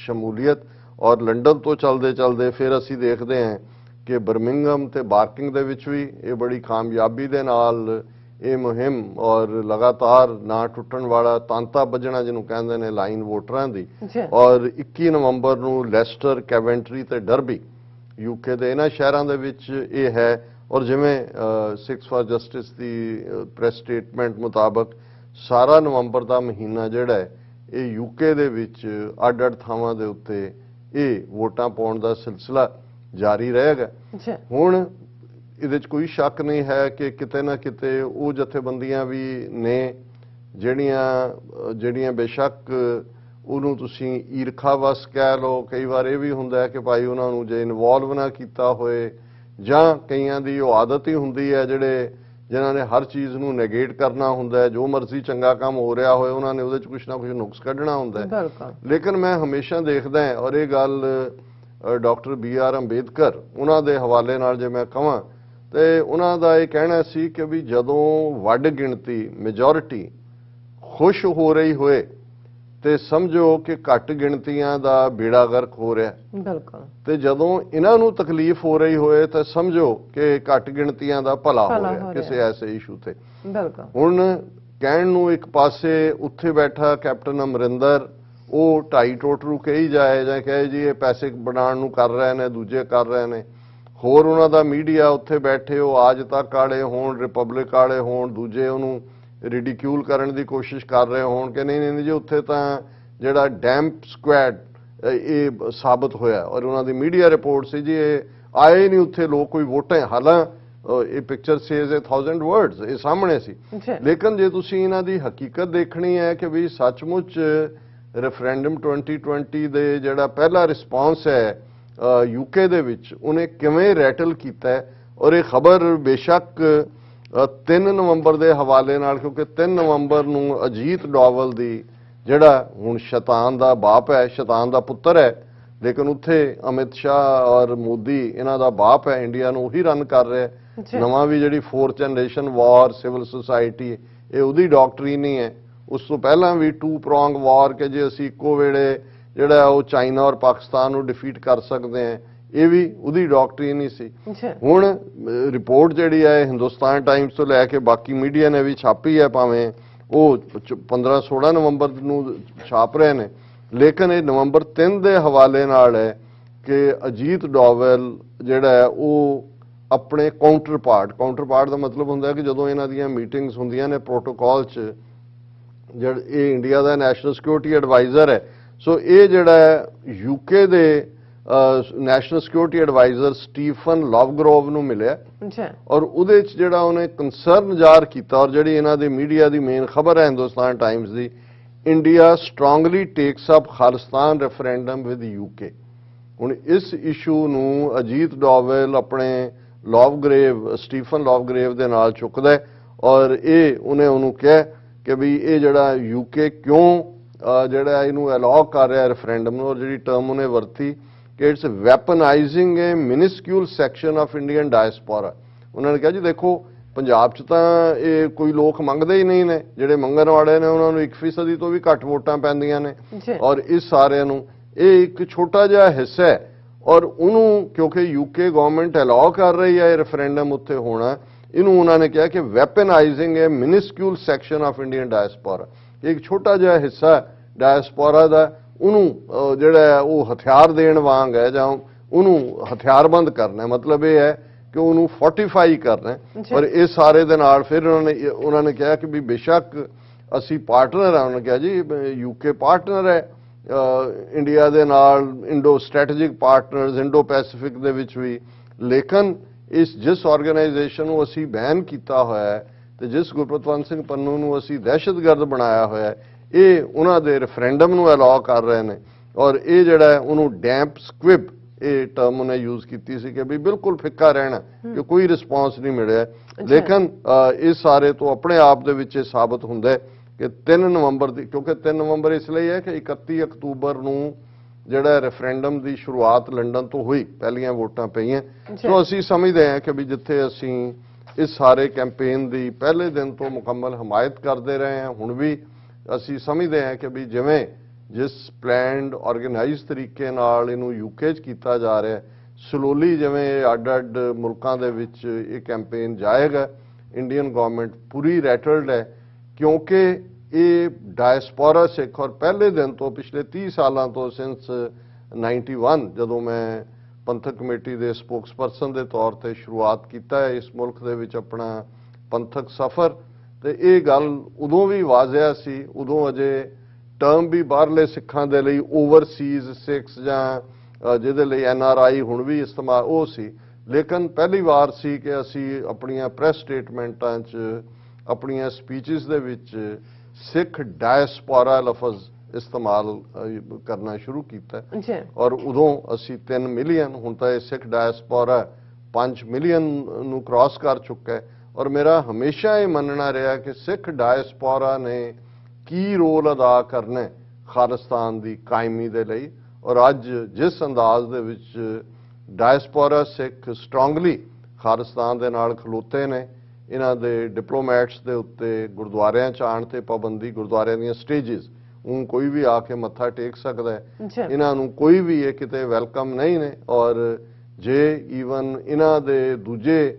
ਸ਼ਮੂਲੀਅਤ ਔਰ ਲੰਡਨ ਤੋਂ ਚੱਲਦੇ ਫਿਰ ਅਸੀਂ ਦੇਖਦੇ ਹਾਂ ਕਿ ਬਰਮਿੰਗਮ ਤੇ ਬਾਰਕਿੰਗ ਦੇ ਵਿੱਚ ਵੀ ਇਹ ਬੜੀ ਕਾਮਯਾਬੀ ਦੇ ਨਾਲ ਇਹ ਮੁਹਿੰਮ ਔਰ ਲਗਾਤਾਰ ਨਾ ਟੁੱਟਣ ਵਾਲਾ ਤਾਂਤਾ ਵੱਜਣਾ ਜਿਹਨੂੰ ਕਹਿੰਦੇ ਨੇ ਲਾਈਨ ਵੋਟਰਾਂ ਦੀ। ਔਰ 21 ਨਵੰਬਰ ਨੂੰ ਲੈਸਟਰ, ਕੈਵੈਂਟਰੀ ਤੇ ਡਰਬੀ UK ਦੇ ਇਹਨਾਂ ਸ਼ਹਿਰਾਂ ਦੇ ਵਿੱਚ ਇਹ ਹੈ। ਔਰ ਜਿਵੇਂ Sikhs for justice the press statement ਮੁਤਾਬਕ ਸਾਰਾ ਨਵੰਬਰ ਦਾ ਮਹੀਨਾ ਜਿਹੜਾ ਹੈ ਇਹ UK ਦੇ ਵਿੱਚ ਅੱਡ-ਅੱਡ ਥਾਵਾਂ ਦੇ ਉੱਤੇ ਇਹ ਵੋਟਾਂ ਪਾਉਣ ਦਾ ਸਿਲਸਿਲਾ ਜਾਰੀ ਰਹੇਗਾ। ਹੁਣ ਇਹਦੇ 'ਚ ਕੋਈ ਸ਼ੱਕ ਨਹੀਂ ਹੈ ਕਿ ਕਿਤੇ ਨਾ ਕਿਤੇ ਉਹ ਜਥੇਬੰਦੀਆਂ ਵੀ ਨੇ ਜਿਹੜੀਆਂ ਬੇਸ਼ੱਕ ਉਹਨੂੰ ਤੁਸੀਂ ਈਰਖਾਵਸ ਕਹਿ ਲਓ, ਕਈ ਵਾਰ ਇਹ ਵੀ ਹੁੰਦਾ ਹੈ ਕਿ ਭਾਈ ਉਹਨਾਂ ਨੂੰ ਜੇ ਇਨਵੋਲਵ ਨਾ ਕੀਤਾ ਹੋਏ, ਜਾਂ ਕਈਆਂ ਦੀ ਉਹ ਆਦਤ ਹੀ ਹੁੰਦੀ ਹੈ ਜਿਨ੍ਹਾਂ ਨੇ ਹਰ ਚੀਜ਼ ਨੂੰ ਨੈਗੇਟ ਕਰਨਾ ਹੁੰਦਾ ਹੈ। ਜੋ ਮਰਜ਼ੀ ਚੰਗਾ ਕੰਮ ਹੋ ਰਿਹਾ ਹੋਏ ਉਹਨਾਂ ਨੇ ਉਹਦੇ 'ਚ ਕੁਛ ਨਾ ਕੁਛ ਨੁਕਸ ਕੱਢਣਾ ਹੁੰਦਾ ਹੈ। ਲੇਕਿਨ ਮੈਂ ਹਮੇਸ਼ਾ ਦੇਖਦਾ ਹਾਂ, ਔਰ ਇਹ ਗੱਲ ਡਾਕਟਰ BR ਅੰਬੇਦਕਰ ਉਹਨਾਂ ਦੇ ਹਵਾਲੇ ਨਾਲ ਜੇ ਮੈਂ ਕਹਾਂ ਤੇ ਉਹਨਾਂ ਦਾ ਇਹ ਕਹਿਣਾ ਸੀ ਕਿ ਵੀ ਜਦੋਂ ਵੱਡ ਗਿਣਤੀ ਮੈਜੋਰਿਟੀ ਖੁਸ਼ ਹੋ ਰਹੀ ਹੋਏ ਤੇ ਸਮਝੋ ਕਿ ਘੱਟ ਗਿਣਤੀਆਂ ਦਾ ਬੇੜਾ ਗਰਕ ਹੋ ਰਿਹਾ। ਬਿਲਕੁਲ। ਤੇ ਜਦੋਂ ਇਹਨਾਂ ਨੂੰ ਤਕਲੀਫ ਹੋ ਰਹੀ ਹੋਏ ਤਾਂ ਸਮਝੋ ਕਿ ਘੱਟ ਗਿਣਤੀਆਂ ਦਾ ਭਲਾ ਹੋ ਰਿਹਾ ਕਿਸੇ ਐਸੇ ਇਸ਼ੂ ਤੇ। ਬਿਲਕੁਲ। ਹੁਣ ਕਹਿਣ ਨੂੰ ਇੱਕ ਪਾਸੇ ਉੱਥੇ ਬੈਠਾ ਕੈਪਟਨ ਅਮਰਿੰਦਰ ਉਹ ਢਾਈ ਟੋਟਰੂ ਕਹੀ ਜਾਏ ਜਾਂ ਕਹੇ ਜੀ ਇਹ ਪੈਸੇ ਬਣਾਉਣ ਨੂੰ ਕਰ ਰਹੇ ਨੇ, ਦੂਜੇ ਕਰ ਰਹੇ ਨੇ। ਹੋਰ ਉਹਨਾਂ ਦਾ ਮੀਡੀਆ ਉੱਥੇ ਬੈਠੇ ਉਹ ਆਜ ਤੱਕ ਵਾਲੇ ਹੋਣ, ਰਿਪਬਲਿਕ ਵਾਲੇ ਹੋਣ, ਦੂਜੇ ਉਹਨੂੰ ਰਿਡੀਕਿਊਲ ਕਰਨ ਦੀ ਕੋਸ਼ਿਸ਼ ਕਰ ਰਹੇ ਹੋਣ ਕਿ ਨਹੀਂ ਜੀ ਉੱਥੇ ਤਾਂ ਜਿਹੜਾ ਡੈਂਪ ਸਕੁਐਡ ਇਹ ਸਾਬਤ ਹੋਇਆ। ਔਰ ਉਹਨਾਂ ਦੀ ਮੀਡੀਆ ਰਿਪੋਰਟ ਸੀ ਜੀ ਇਹ ਆਏ ਨਹੀਂ ਉੱਥੇ ਲੋਕ, ਕੋਈ ਵੋਟਾਂ ਹਾਲਾਂ ਇਹ ਪਿਕਚਰ ਸੇਜ਼ 1000 ਵਰਡਸ ਇਹ ਸਾਹਮਣੇ ਸੀ। ਲੇਕਿਨ ਜੇ ਤੁਸੀਂ ਇਹਨਾਂ ਦੀ ਹਕੀਕਤ ਦੇਖਣੀ ਹੈ ਕਿ ਵੀ ਸੱਚਮੁੱਚ ਰੈਫਰੈਂਡਮ 2020 ਦੇ ਜਿਹੜਾ ਪਹਿਲਾ ਰਿਸਪਾਂਸ ਹੈ ਯੂਕੇ ਦੇ ਵਿੱਚ ਉਹਨੇ ਕਿਵੇਂ ਰੈਟਲ ਕੀਤਾ ਹੈ। ਔਰ ਇਹ ਖਬਰ ਬੇਸ਼ੱਕ 3 ਨਵੰਬਰ ਦੇ ਹਵਾਲੇ ਨਾਲ, ਕਿਉਂਕਿ 3 ਨਵੰਬਰ ਨੂੰ ਅਜੀਤ ਡੋਵਲ ਦੀ ਜਿਹੜਾ ਹੁਣ ਸ਼ੈਤਾਨ ਦਾ ਬਾਪ ਹੈ, ਸ਼ੈਤਾਨ ਦਾ ਪੁੱਤਰ ਹੈ, ਲੇਕਿਨ ਉੱਥੇ ਅਮਿਤ ਸ਼ਾਹ ਔਰ ਮੋਦੀ ਇਹਨਾਂ ਦਾ ਬਾਪ ਹੈ, ਇੰਡੀਆ ਨੂੰ ਉਹੀ ਰਨ ਕਰ ਰਿਹਾ ਹੈ। ਨਵਾਂ ਵੀ ਜਿਹੜੀ 4th ਜਨਰੇਸ਼ਨ ਵਾਰ ਸਿਵਲ ਸੁਸਾਇਟੀ ਇਹ ਉਹਦੀ ਡਾਕਟਰੀਨ ਹੀ ਹੈ। ਉਸ ਤੋਂ ਪਹਿਲਾਂ ਵੀ 2 ਪ੍ਰੋਂਗ ਵਾਰ ਕਿ ਜੇ ਅਸੀਂ ਇੱਕੋ ਵੇਲੇ ਜਿਹੜਾ ਉਹ ਚਾਈਨਾ ਔਰ ਪਾਕਿਸਤਾਨ ਨੂੰ ਡਿਫੀਟ ਕਰ ਸਕਦੇ ਹਾਂ, ਇਹ ਵੀ ਉਹਦੀ ਡਾਕਟਰੀਨ ਹੀ ਸੀ। ਹੁਣ ਰਿਪੋਰਟ ਜਿਹੜੀ ਹੈ ਹਿੰਦੁਸਤਾਨ ਟਾਈਮਸ ਤੋਂ ਲੈ ਕੇ ਬਾਕੀ ਮੀਡੀਆ ਨੇ ਵੀ ਛਾਪੀ ਹੈ, ਭਾਵੇਂ ਉਹ 15-16 ਨਵੰਬਰ ਨੂੰ ਛਾਪ ਰਹੇ ਨੇ, ਲੇਕਿਨ ਇਹ ਨਵੰਬਰ 3 ਦੇ ਹਵਾਲੇ ਨਾਲ ਹੈ ਕਿ ਅਜੀਤ ਡੋਵਲ ਜਿਹੜਾ ਹੈ ਉਹ ਆਪਣੇ ਕਾਊਂਟਰਪਾਰਟ ਦਾ ਮਤਲਬ ਹੁੰਦਾ ਹੈ ਕਿ ਜਦੋਂ ਇਹਨਾਂ ਦੀਆਂ ਮੀਟਿੰਗਸ ਹੁੰਦੀਆਂ ਨੇ ਪ੍ਰੋਟੋਕਾਲ 'ਚ, ਜਿਹੜਾ ਇਹ ਇੰਡੀਆ ਦਾ ਨੈਸ਼ਨਲ ਸਿਕਿਉਰਿਟੀ ਐਡਵਾਈਜ਼ਰ ਹੈ, ਸੋ ਇਹ ਜਿਹੜਾ ਹੈ ਯੂਕੇ ਦੇ ਨੈਸ਼ਨਲ ਸਿਕਿਉਰਿਟੀ ਐਡਵਾਈਜ਼ਰ ਸਟੀਫਨ ਲਵਗਰੋਵ ਨੂੰ ਮਿਲਿਆ ਔਰ ਉਹਦੇ 'ਚ ਜਿਹੜਾ ਉਹਨੇ ਕੰਸਰਨ ਜ਼ਾਹਰ ਕੀਤਾ, ਔਰ ਜਿਹੜੀ ਇਹਨਾਂ ਦੀ ਮੀਡੀਆ ਦੀ ਮੇਨ ਖਬਰ ਹੈ Hindustan Times the, India strongly takes up Khalistan referendum with UK. ਹੁਣ ਇਸ ਇਸ਼ੂ ਨੂੰ ਅਜੀਤ ਡੋਵਲ ਆਪਣੇ ਸਟੀਫਨ ਲਵਗਰੇਵ ਦੇ ਨਾਲ ਚੁੱਕਦਾ ਔਰ ਉਹਨੇ ਉਹਨੂੰ ਕਿਹਾ ਕਿ ਵੀ ਇਹ ਜਿਹੜਾ ਯੂਕੇ ਕਿਉਂ ਜਿਹੜਾ ਇਹਨੂੰ ਅਲਾਉ ਕਰ ਰਿਹਾ ਰੈਫਰੈਂਡਮ ਨੂੰ, ਔਰ ਜਿਹੜੀ ਟਰਮ ਉਹਨੇ ਵਰਤੀ ਕਿ it's weaponizing a minuscule section of Indian diaspora. ਉਹਨਾਂ ਨੇ ਕਿਹਾ ਜੀ ਦੇਖੋ ਪੰਜਾਬ 'ਚ ਤਾਂ ਇਹ ਕੋਈ ਲੋਕ ਮੰਗਦੇ ਹੀ ਨਹੀਂ ਨੇ, ਜਿਹੜੇ ਮੰਗਣ ਵਾਲੇ ਨੇ ਉਹਨਾਂ ਨੂੰ 1% ਤੋਂ ਵੀ ਘੱਟ ਵੋਟਾਂ ਪੈਂਦੀਆਂ ਨੇ, ਔਰ ਇਸ ਸਾਰਿਆਂ ਨੂੰ ਇਹ ਇੱਕ ਛੋਟਾ ਜਿਹਾ ਹਿੱਸਾ ਹੈ ਔਰ ਉਹਨੂੰ ਕਿਉਂਕਿ ਯੂਕੇ ਗਵਰਨਮੈਂਟ ਅਲਾਉ ਕਰ ਰਹੀ ਹੈ ਰੈਫਰੈਂਡਮ ਉੱਥੇ ਹੋਣਾ, ਇਹਨੂੰ ਉਹਨਾਂ ਨੇ ਕਿਹਾ ਕਿ weaponizing a minuscule section of Indian diaspora. ਇੱਕ ਛੋਟਾ ਜਿਹਾ ਹਿੱਸਾ ਡਾਇਸਪੋਰਾ ਦਾ, ਉਹਨੂੰ ਜਿਹੜਾ ਉਹ ਹਥਿਆਰ ਦੇਣ ਵਾਂਗ ਹੈ ਜਾਂ ਉਹਨੂੰ ਹਥਿਆਰਬੰਦ ਕਰਨਾ, ਮਤਲਬ ਇਹ ਹੈ ਕਿ ਉਹਨੂੰ ਫੋਰਟੀਫਾਈ ਕਰਨਾ। ਪਰ ਇਹ ਸਾਰੇ ਦੇ ਨਾਲ ਫਿਰ ਉਹਨਾਂ ਨੇ ਕਿਹਾ ਕਿ ਵੀ ਬੇਸ਼ੱਕ ਅਸੀਂ ਪਾਰਟਨਰ ਹਾਂ, ਉਹਨਾਂ ਨੇ ਕਿਹਾ ਜੀ ਯੂਕੇ ਪਾਰਟਨਰ ਹੈ ਇੰਡੀਆ ਦੇ ਨਾਲ, Indo strategic partners Indo Pacific ਦੇ ਵਿੱਚ ਵੀ, ਲੇਕਿਨ ਜਿਸ ਆਰਗੇਨਾਈਜੇਸ਼ਨ ਨੂੰ ਅਸੀਂ ਬੈਨ ਕੀਤਾ ਹੋਇਆ ਹੈ ਤੇ ਜਿਸ ਗੁਰਪ੍ਰਤਵੰਤ ਸਿੰਘ ਪੰਨੂ ਨੂੰ ਅਸੀਂ ਦਹਿਸ਼ਤਗਰਦ ਬਣਾਇਆ ਹੋਇਆ ਹੈ, ਇਹ ਉਹਨਾਂ ਦੇ ਰੈਫਰੈਂਡਮ ਨੂੰ ਅਲਾਉ ਕਰ ਰਹੇ ਨੇ। ਔਰ ਇਹ ਜਿਹੜਾ ਉਹਨੂੰ ਡੈਂਪ ਸਕੁਇਬ ਇਹ ਟਰਮ ਉਹਨੇ ਯੂਜ਼ ਕੀਤੀ ਸੀ ਕਿ ਵੀ ਬਿਲਕੁਲ ਫਿੱਕਾ ਰਹਿਣਾ, ਕਿ ਕੋਈ ਰਿਸਪੌਂਸ ਨਹੀਂ ਮਿਲਿਆ। ਲੇਕਿਨ ਇਸ ਸਾਰੇ ਤੋਂ ਆਪਣੇ ਆਪ ਦੇ ਵਿੱਚ ਇਹ ਸਾਬਤ ਹੁੰਦਾ ਹੈ ਕਿ 3 ਨਵੰਬਰ ਦੀ, ਕਿਉਂਕਿ 3 ਨਵੰਬਰ ਇਸ ਲਈ ਹੈ ਕਿ 31 ਅਕਤੂਬਰ ਨੂੰ ਜਿਹੜਾ ਰੈਫਰੈਂਡਮ ਦੀ ਸ਼ੁਰੂਆਤ ਲੰਡਨ ਤੋਂ ਹੋਈ, ਪਹਿਲੀਆਂ ਵੋਟਾਂ ਪਈਆਂ। ਸੋ ਅਸੀਂ ਸਮਝਦੇ ਹਾਂ ਕਿ ਵੀ ਜਿੱਥੇ ਅਸੀਂ ਇਸ ਸਾਰੇ ਕੈਂਪੇਨ ਦੀ ਪਹਿਲੇ ਦਿਨ ਤੋਂ ਮੁਕੰਮਲ ਹਮਾਇਤ ਕਰਦੇ ਰਹੇ ਹਾਂ, ਹੁਣ ਵੀ ਅਸੀਂ ਸਮਝਦੇ ਹਾਂ ਕਿ ਵੀ ਜਿਵੇਂ ਜਿਸ ਪਲੈਨਡ ਆਰਗੇਨਾਈਜ਼ ਤਰੀਕੇ ਨਾਲ ਇਹਨੂੰ ਯੂਕੇ 'ਚ ਕੀਤਾ ਜਾ ਰਿਹਾ, ਸਲੋਲੀ ਜਿਵੇਂ ਅੱਡ-ਅੱਡ ਮੁਲਕਾਂ ਦੇ ਵਿੱਚ ਇਹ ਕੈਂਪੇਨ ਜਾਏਗਾ, ਇੰਡੀਅਨ ਗਵਰਨਮੈਂਟ ਪੂਰੀ ਰੈਟਲਡ ਹੈ ਕਿਉਂਕਿ ਇਹ ਡਾਇਸਪੋਰਾ ਸਿੱਖ ਔਰ ਪਹਿਲੇ ਦਿਨ ਤੋਂ ਪਿਛਲੇ 30 ਸਾਲਾਂ ਤੋਂ ਸਿੰਸ 91 ਜਦੋਂ ਮੈਂ ਪੰਥਕ ਕਮੇਟੀ ਦੇ ਸਪੋਕਸਪਰਸਨ ਦੇ ਤੌਰ ਤੇ ਸ਼ੁਰੂਆਤ ਕੀਤਾ ਹੈ ਇਸ ਮੁਲਕ ਦੇ ਵਿੱਚ ਆਪਣਾ ਪੰਥਕ ਸਫ਼ਰ, ਤੇ ਇਹ ਗੱਲ ਉਦੋਂ ਵੀ ਵਾਜ਼ਿਆ ਸੀ, ਉਦੋਂ ਅਜੇ ਟਰਮ ਵੀ ਬਾਹਰਲੇ ਸਿੱਖਾਂ ਦੇ ਲਈ ਓਵਰਸੀਜ਼ ਸਿੱਖਸ ਜਾਂ ਜਿਹਦੇ ਲਈ NRI ਹੁਣ ਵੀ ਇਸਤੇਮਾਲ ਉਹ ਸੀ, ਲੇਕਿਨ ਪਹਿਲੀ ਵਾਰ ਸੀ ਕਿ ਅਸੀਂ ਆਪਣੀਆਂ ਪ੍ਰੈਸ ਸਟੇਟਮੈਂਟਾਂ 'ਚ ਆਪਣੀਆਂ ਸਪੀਚਸ ਦੇ ਵਿੱਚ ਸਿੱਖ ਡਾਇਸਪੋਰਾ ਲਫ਼ਜ਼ ਇਸਤੇਮਾਲ ਕਰਨਾ ਸ਼ੁਰੂ ਕੀਤਾ ਔਰ ਉਦੋਂ ਅਸੀਂ 3 ਮਿਲੀਅਨ, ਹੁਣ ਤਾਂ ਇਹ ਸਿੱਖ ਡਾਇਸਪੋਰਾ 5 ਮਿਲੀਅਨ ਨੂੰ ਕ੍ਰਾਸ ਕਰ ਚੁੱਕਾ ਹੈ। ਔਰ ਮੇਰਾ ਹਮੇਸ਼ਾ ਇਹ ਮੰਨਣਾ ਰਿਹਾ ਕਿ ਸਿੱਖ ਡਾਇਸਪੋਰਾ ਨੇ ਕੀ ਰੋਲ ਅਦਾ ਕਰਨਾ ਖਾਲਿਸਤਾਨ ਦੀ ਕਾਇਮੀ ਦੇ ਲਈ, ਔਰ ਅੱਜ ਜਿਸ ਅੰਦਾਜ਼ ਦੇ ਵਿੱਚ ਡਾਇਸਪੋਰਾ ਸਿੱਖ ਸਟਰੋਂਗਲੀ ਖਾਲਿਸਤਾਨ ਦੇ ਨਾਲ ਖਲੋਤੇ ਨੇ, ਇਹਨਾਂ ਦੇ ਡਿਪਲੋਮੈਟਸ ਦੇ ਉੱਤੇ ਗੁਰਦੁਆਰਿਆਂ 'ਚ ਆਉਣ ਤੇ ਪਾਬੰਦੀ, ਗੁਰਦੁਆਰਿਆਂ ਦੀਆਂ ਸਟੇਜਿਸ ਉਹ ਕੋਈ ਵੀ ਆ ਕੇ ਮੱਥਾ ਟੇਕ ਸਕਦਾ ਹੈ, ਇਹਨਾਂ ਨੂੰ ਕੋਈ ਵੀ ਇਹ ਕਿਤੇ ਵੈਲਕਮ ਨਹੀਂ ਨੇ। ਔਰ ਜੇ ਈਵਨ ਇਹਨਾਂ ਦੇ ਦੂਜੇ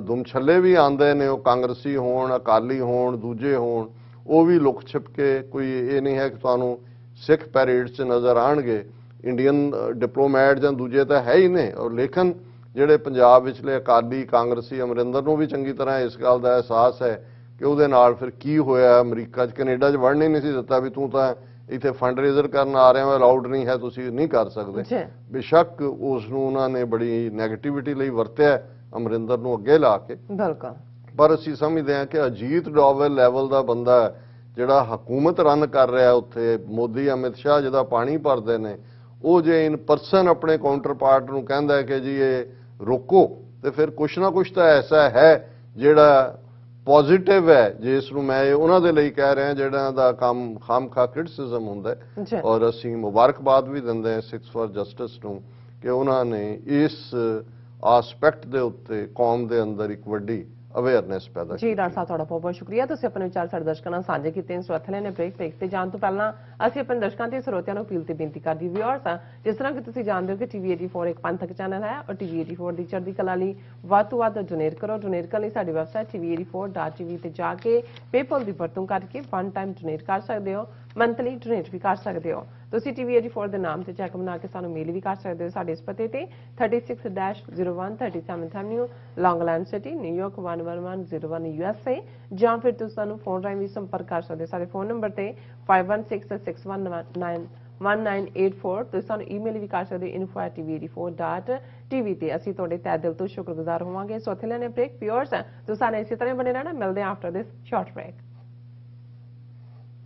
ਦੁਮਛੱਲੇ ਵੀ ਆਉਂਦੇ ਨੇ, ਉਹ ਕਾਂਗਰਸੀ ਹੋਣ, ਅਕਾਲੀ ਹੋਣ, ਦੂਜੇ ਹੋਣ, ਉਹ ਵੀ ਲੁਕ ਛਿਪ ਕੇ, ਕੋਈ ਇਹ ਨਹੀਂ ਹੈ ਕਿ ਤੁਹਾਨੂੰ ਸਿੱਖ ਪੈਰੇਡਸ 'ਚ ਨਜ਼ਰ ਆਉਣਗੇ, ਇੰਡੀਅਨ ਡਿਪਲੋਮੈਟ ਜਾਂ ਦੂਜੇ ਤਾਂ ਹੈ ਹੀ ਨੇ। ਔਰ ਲੇਕਿਨ ਜਿਹੜੇ ਪੰਜਾਬ ਵਿਚਲੇ ਅਕਾਲੀ ਕਾਂਗਰਸੀ, ਅਮਰਿੰਦਰ ਨੂੰ ਵੀ ਚੰਗੀ ਤਰ੍ਹਾਂ ਇਸ ਗੱਲ ਦਾ ਅਹਿਸਾਸ ਹੈ ਕਿ ਉਹਦੇ ਨਾਲ ਫਿਰ ਕੀ ਹੋਇਆ, ਅਮਰੀਕਾ 'ਚ ਕੈਨੇਡਾ 'ਚ ਵੜਨ ਹੀ ਨਹੀਂ ਸੀ ਦਿੱਤਾ ਵੀ ਤੂੰ ਤਾਂ ਇੱਥੇ ਫੰਡ ਰੇਜ਼ਰ ਕਰਨ ਆ ਰਹੇ ਹੋ, ਅਲਾਉਡ ਨਹੀਂ ਹੈ, ਤੁਸੀਂ ਨਹੀਂ ਕਰ ਸਕਦੇ। ਬੇਸ਼ੱਕ ਉਸ ਨੂੰ ਉਹਨਾਂ ਨੇ ਬੜੀ ਨੈਗੇਟਿਵਿਟੀ ਲਈ ਵਰਤਿਆ ਅਮਰਿੰਦਰ ਨੂੰ ਅੱਗੇ ਲਾ ਕੇ, ਪਰ ਅਸੀਂ ਸਮਝਦੇ ਹਾਂ ਕਿ ਅਜੀਤ ਡੋਵਲ ਲੈਵਲ ਦਾ ਬੰਦਾ ਜਿਹੜਾ ਹਕੂਮਤ ਰਨ ਕਰ ਰਿਹਾ ਉੱਥੇ ਮੋਦੀ ਅਮਿਤ ਸ਼ਾਹ ਜਿਹਦਾ ਪਾਣੀ ਭਰਦੇ ਨੇ, ਉਹ ਜੇ ਇਨ ਪਰਸਨ ਆਪਣੇ ਕਾਊਂਟਰ ਪਾਰਟ ਨੂੰ ਕਹਿੰਦਾ ਹੈ ਕਿ ਜੀ ਇਹ ਰੋਕੋ, ਤੇ ਫਿਰ ਕੁਛ ਨਾ ਕੁਛ ਤਾਂ ਐਸਾ ਹੈ ਜਿਹੜਾ ਪੋਜ਼ਿਟਿਵ ਹੈ, ਜਿਸ ਨੂੰ ਮੈਂ ਉਹਨਾਂ ਦੇ ਲਈ ਕਹਿ ਰਿਹਾ ਜਿਹੜਾ ਦਾ ਕੰਮ ਖਾਮਖਾ ਕ੍ਰਿਟਿਸਿਜ਼ਮ ਹੁੰਦਾ ਹੈ। ਔਰ ਅਸੀਂ ਮੁਬਾਰਕਬਾਦ ਵੀ ਦਿੰਦੇ ਹਾਂ 6 ਫॉर ਜਸਟਿਸ ਨੂੰ ਕਿ ਉਹਨਾਂ ਨੇ ਇਸ ਆਸਪੈਕਟ ਦੇ ਉੱਤੇ ਕੌਮ ਦੇ ਅੰਦਰ ਇੱਕ ਵੱਡੀ ਅਵੇਅਰਨੈਸ ਪੈਦਾ ਕੀਤੀ। ਜੀ ਡਾਕਟਰ ਸਾਹਿਬ, ਤੁਹਾਡਾ ਬਹੁਤ ਬਹੁਤ ਸ਼ੁਕਰੀਆ। ਤੁਸੀਂ ਆਪਣੇ ਵਿਚਾਰ ਸਾਡੇ ਦਰਸ਼ਕਾਂ ਨਾਲ ਸਾਂਝੇ ਕੀਤੇ ਨੇ। ਸਰੋਤਿਆਂ ਨੇ ਬ੍ਰੇਕ ਤੇ ਜਾਣ ਤੋਂ ਪਹਿਲਾਂ ਅਸੀਂ ਆਪਣੇ ਦਰਸ਼ਕਾਂ ਤੇ ਸਰੋਤਿਆਂ ਨੂੰ ਅਪੀਲ ਤੇ ਬੇਨਤੀ ਕਰਦੀ ਵਿਊਅਰਸ, ਜਿਸ ਤਰ੍ਹਾਂ ਕਿ ਤੁਸੀਂ ਜਾਣਦੇ ਹੋ ਕਿ ਟੀਵੀ 84 ਇੱਕ ਪੰਥਕ ਚੈਨਲ ਹੈ ਔਰ ਟੀਵੀ 84 ਦੀ ਚੜ੍ਹਦੀ ਕਲਾ ਲਈ ਵੱਧ ਤੋਂ ਵੱਧ ਡੋਨੇਟ ਕਰੋ। ਡੋਨੇਟ ਕਰਨ ਲਈ ਸਾਡੀ ਵੈਬਸਾਈਟ tv84.tv ਤੇ ਜਾ ਕੇ ਪੇਪਲ ਦੀ ਵਰਤੋਂ ਕਰਕੇ ਵਨ ਟਾਈਮ ਡੋਨੇਟ ਕਰ ਸਕਦੇ ਹੋ, ਮੰਥਲੀ ਡੋਨੇਟ ਵੀ ਕਰ ਸਕਦੇ ਹੋ। ਤੁਸੀਂ ਟੀਵੀ 84 ਦੇ ਨਾਮ ਤੇ ਚੈੱਕ ਬਣਾ ਕੇ ਸਾਨੂੰ ਮੇਲ ਵੀ ਕਰ ਸਕਦੇ ਹੋ ਸਾਡੇ ਇਸ ਪਤੇ ਤੇ 36-01 37th Avenue, Long Island City, New York 11101 USA, ਜਾਂ ਫਿਰ ਤੁਸੀਂ ਸਾਨੂੰ ਫੋਨ ਰਾਹੀਂ ਵੀ ਸੰਪਰਕ ਕਰ ਸਕਦੇ ਹੋ ਸਾਡੇ ਫੋਨ ਨੰਬਰ ਤੇ 51661984। ਤੁਸੀਂ ਸਾਨੂੰ ਈਮੇਲ ਵੀ ਕਰ ਸਕਦੇ ਹੋ info@tv84.tv ਤੇ। ਅਸੀਂ ਤੁਹਾਡੇ ਤਹਿ ਦਿਲ ਤੋਂ ਸ਼ੁਕਰਗੁਜ਼ਾਰ ਹੋਵਾਂਗੇ। ਸੋ ਇੱਥੇ ਲੈਣੇ ਬ੍ਰੇਕ। ਵਿਊਅਰਸ, ਤੁਸੀਂ ਸਾਨੂੰ ਇਸੇ ਤਰ੍ਹਾਂ ਬਣੇ ਰਹਿਣਾ। ਮਿਲਦੇ ਹਾਂ ਆਫਟਰ ਦਿਸ ਸ਼ਾਰਟ ਬ੍ਰੇਕ।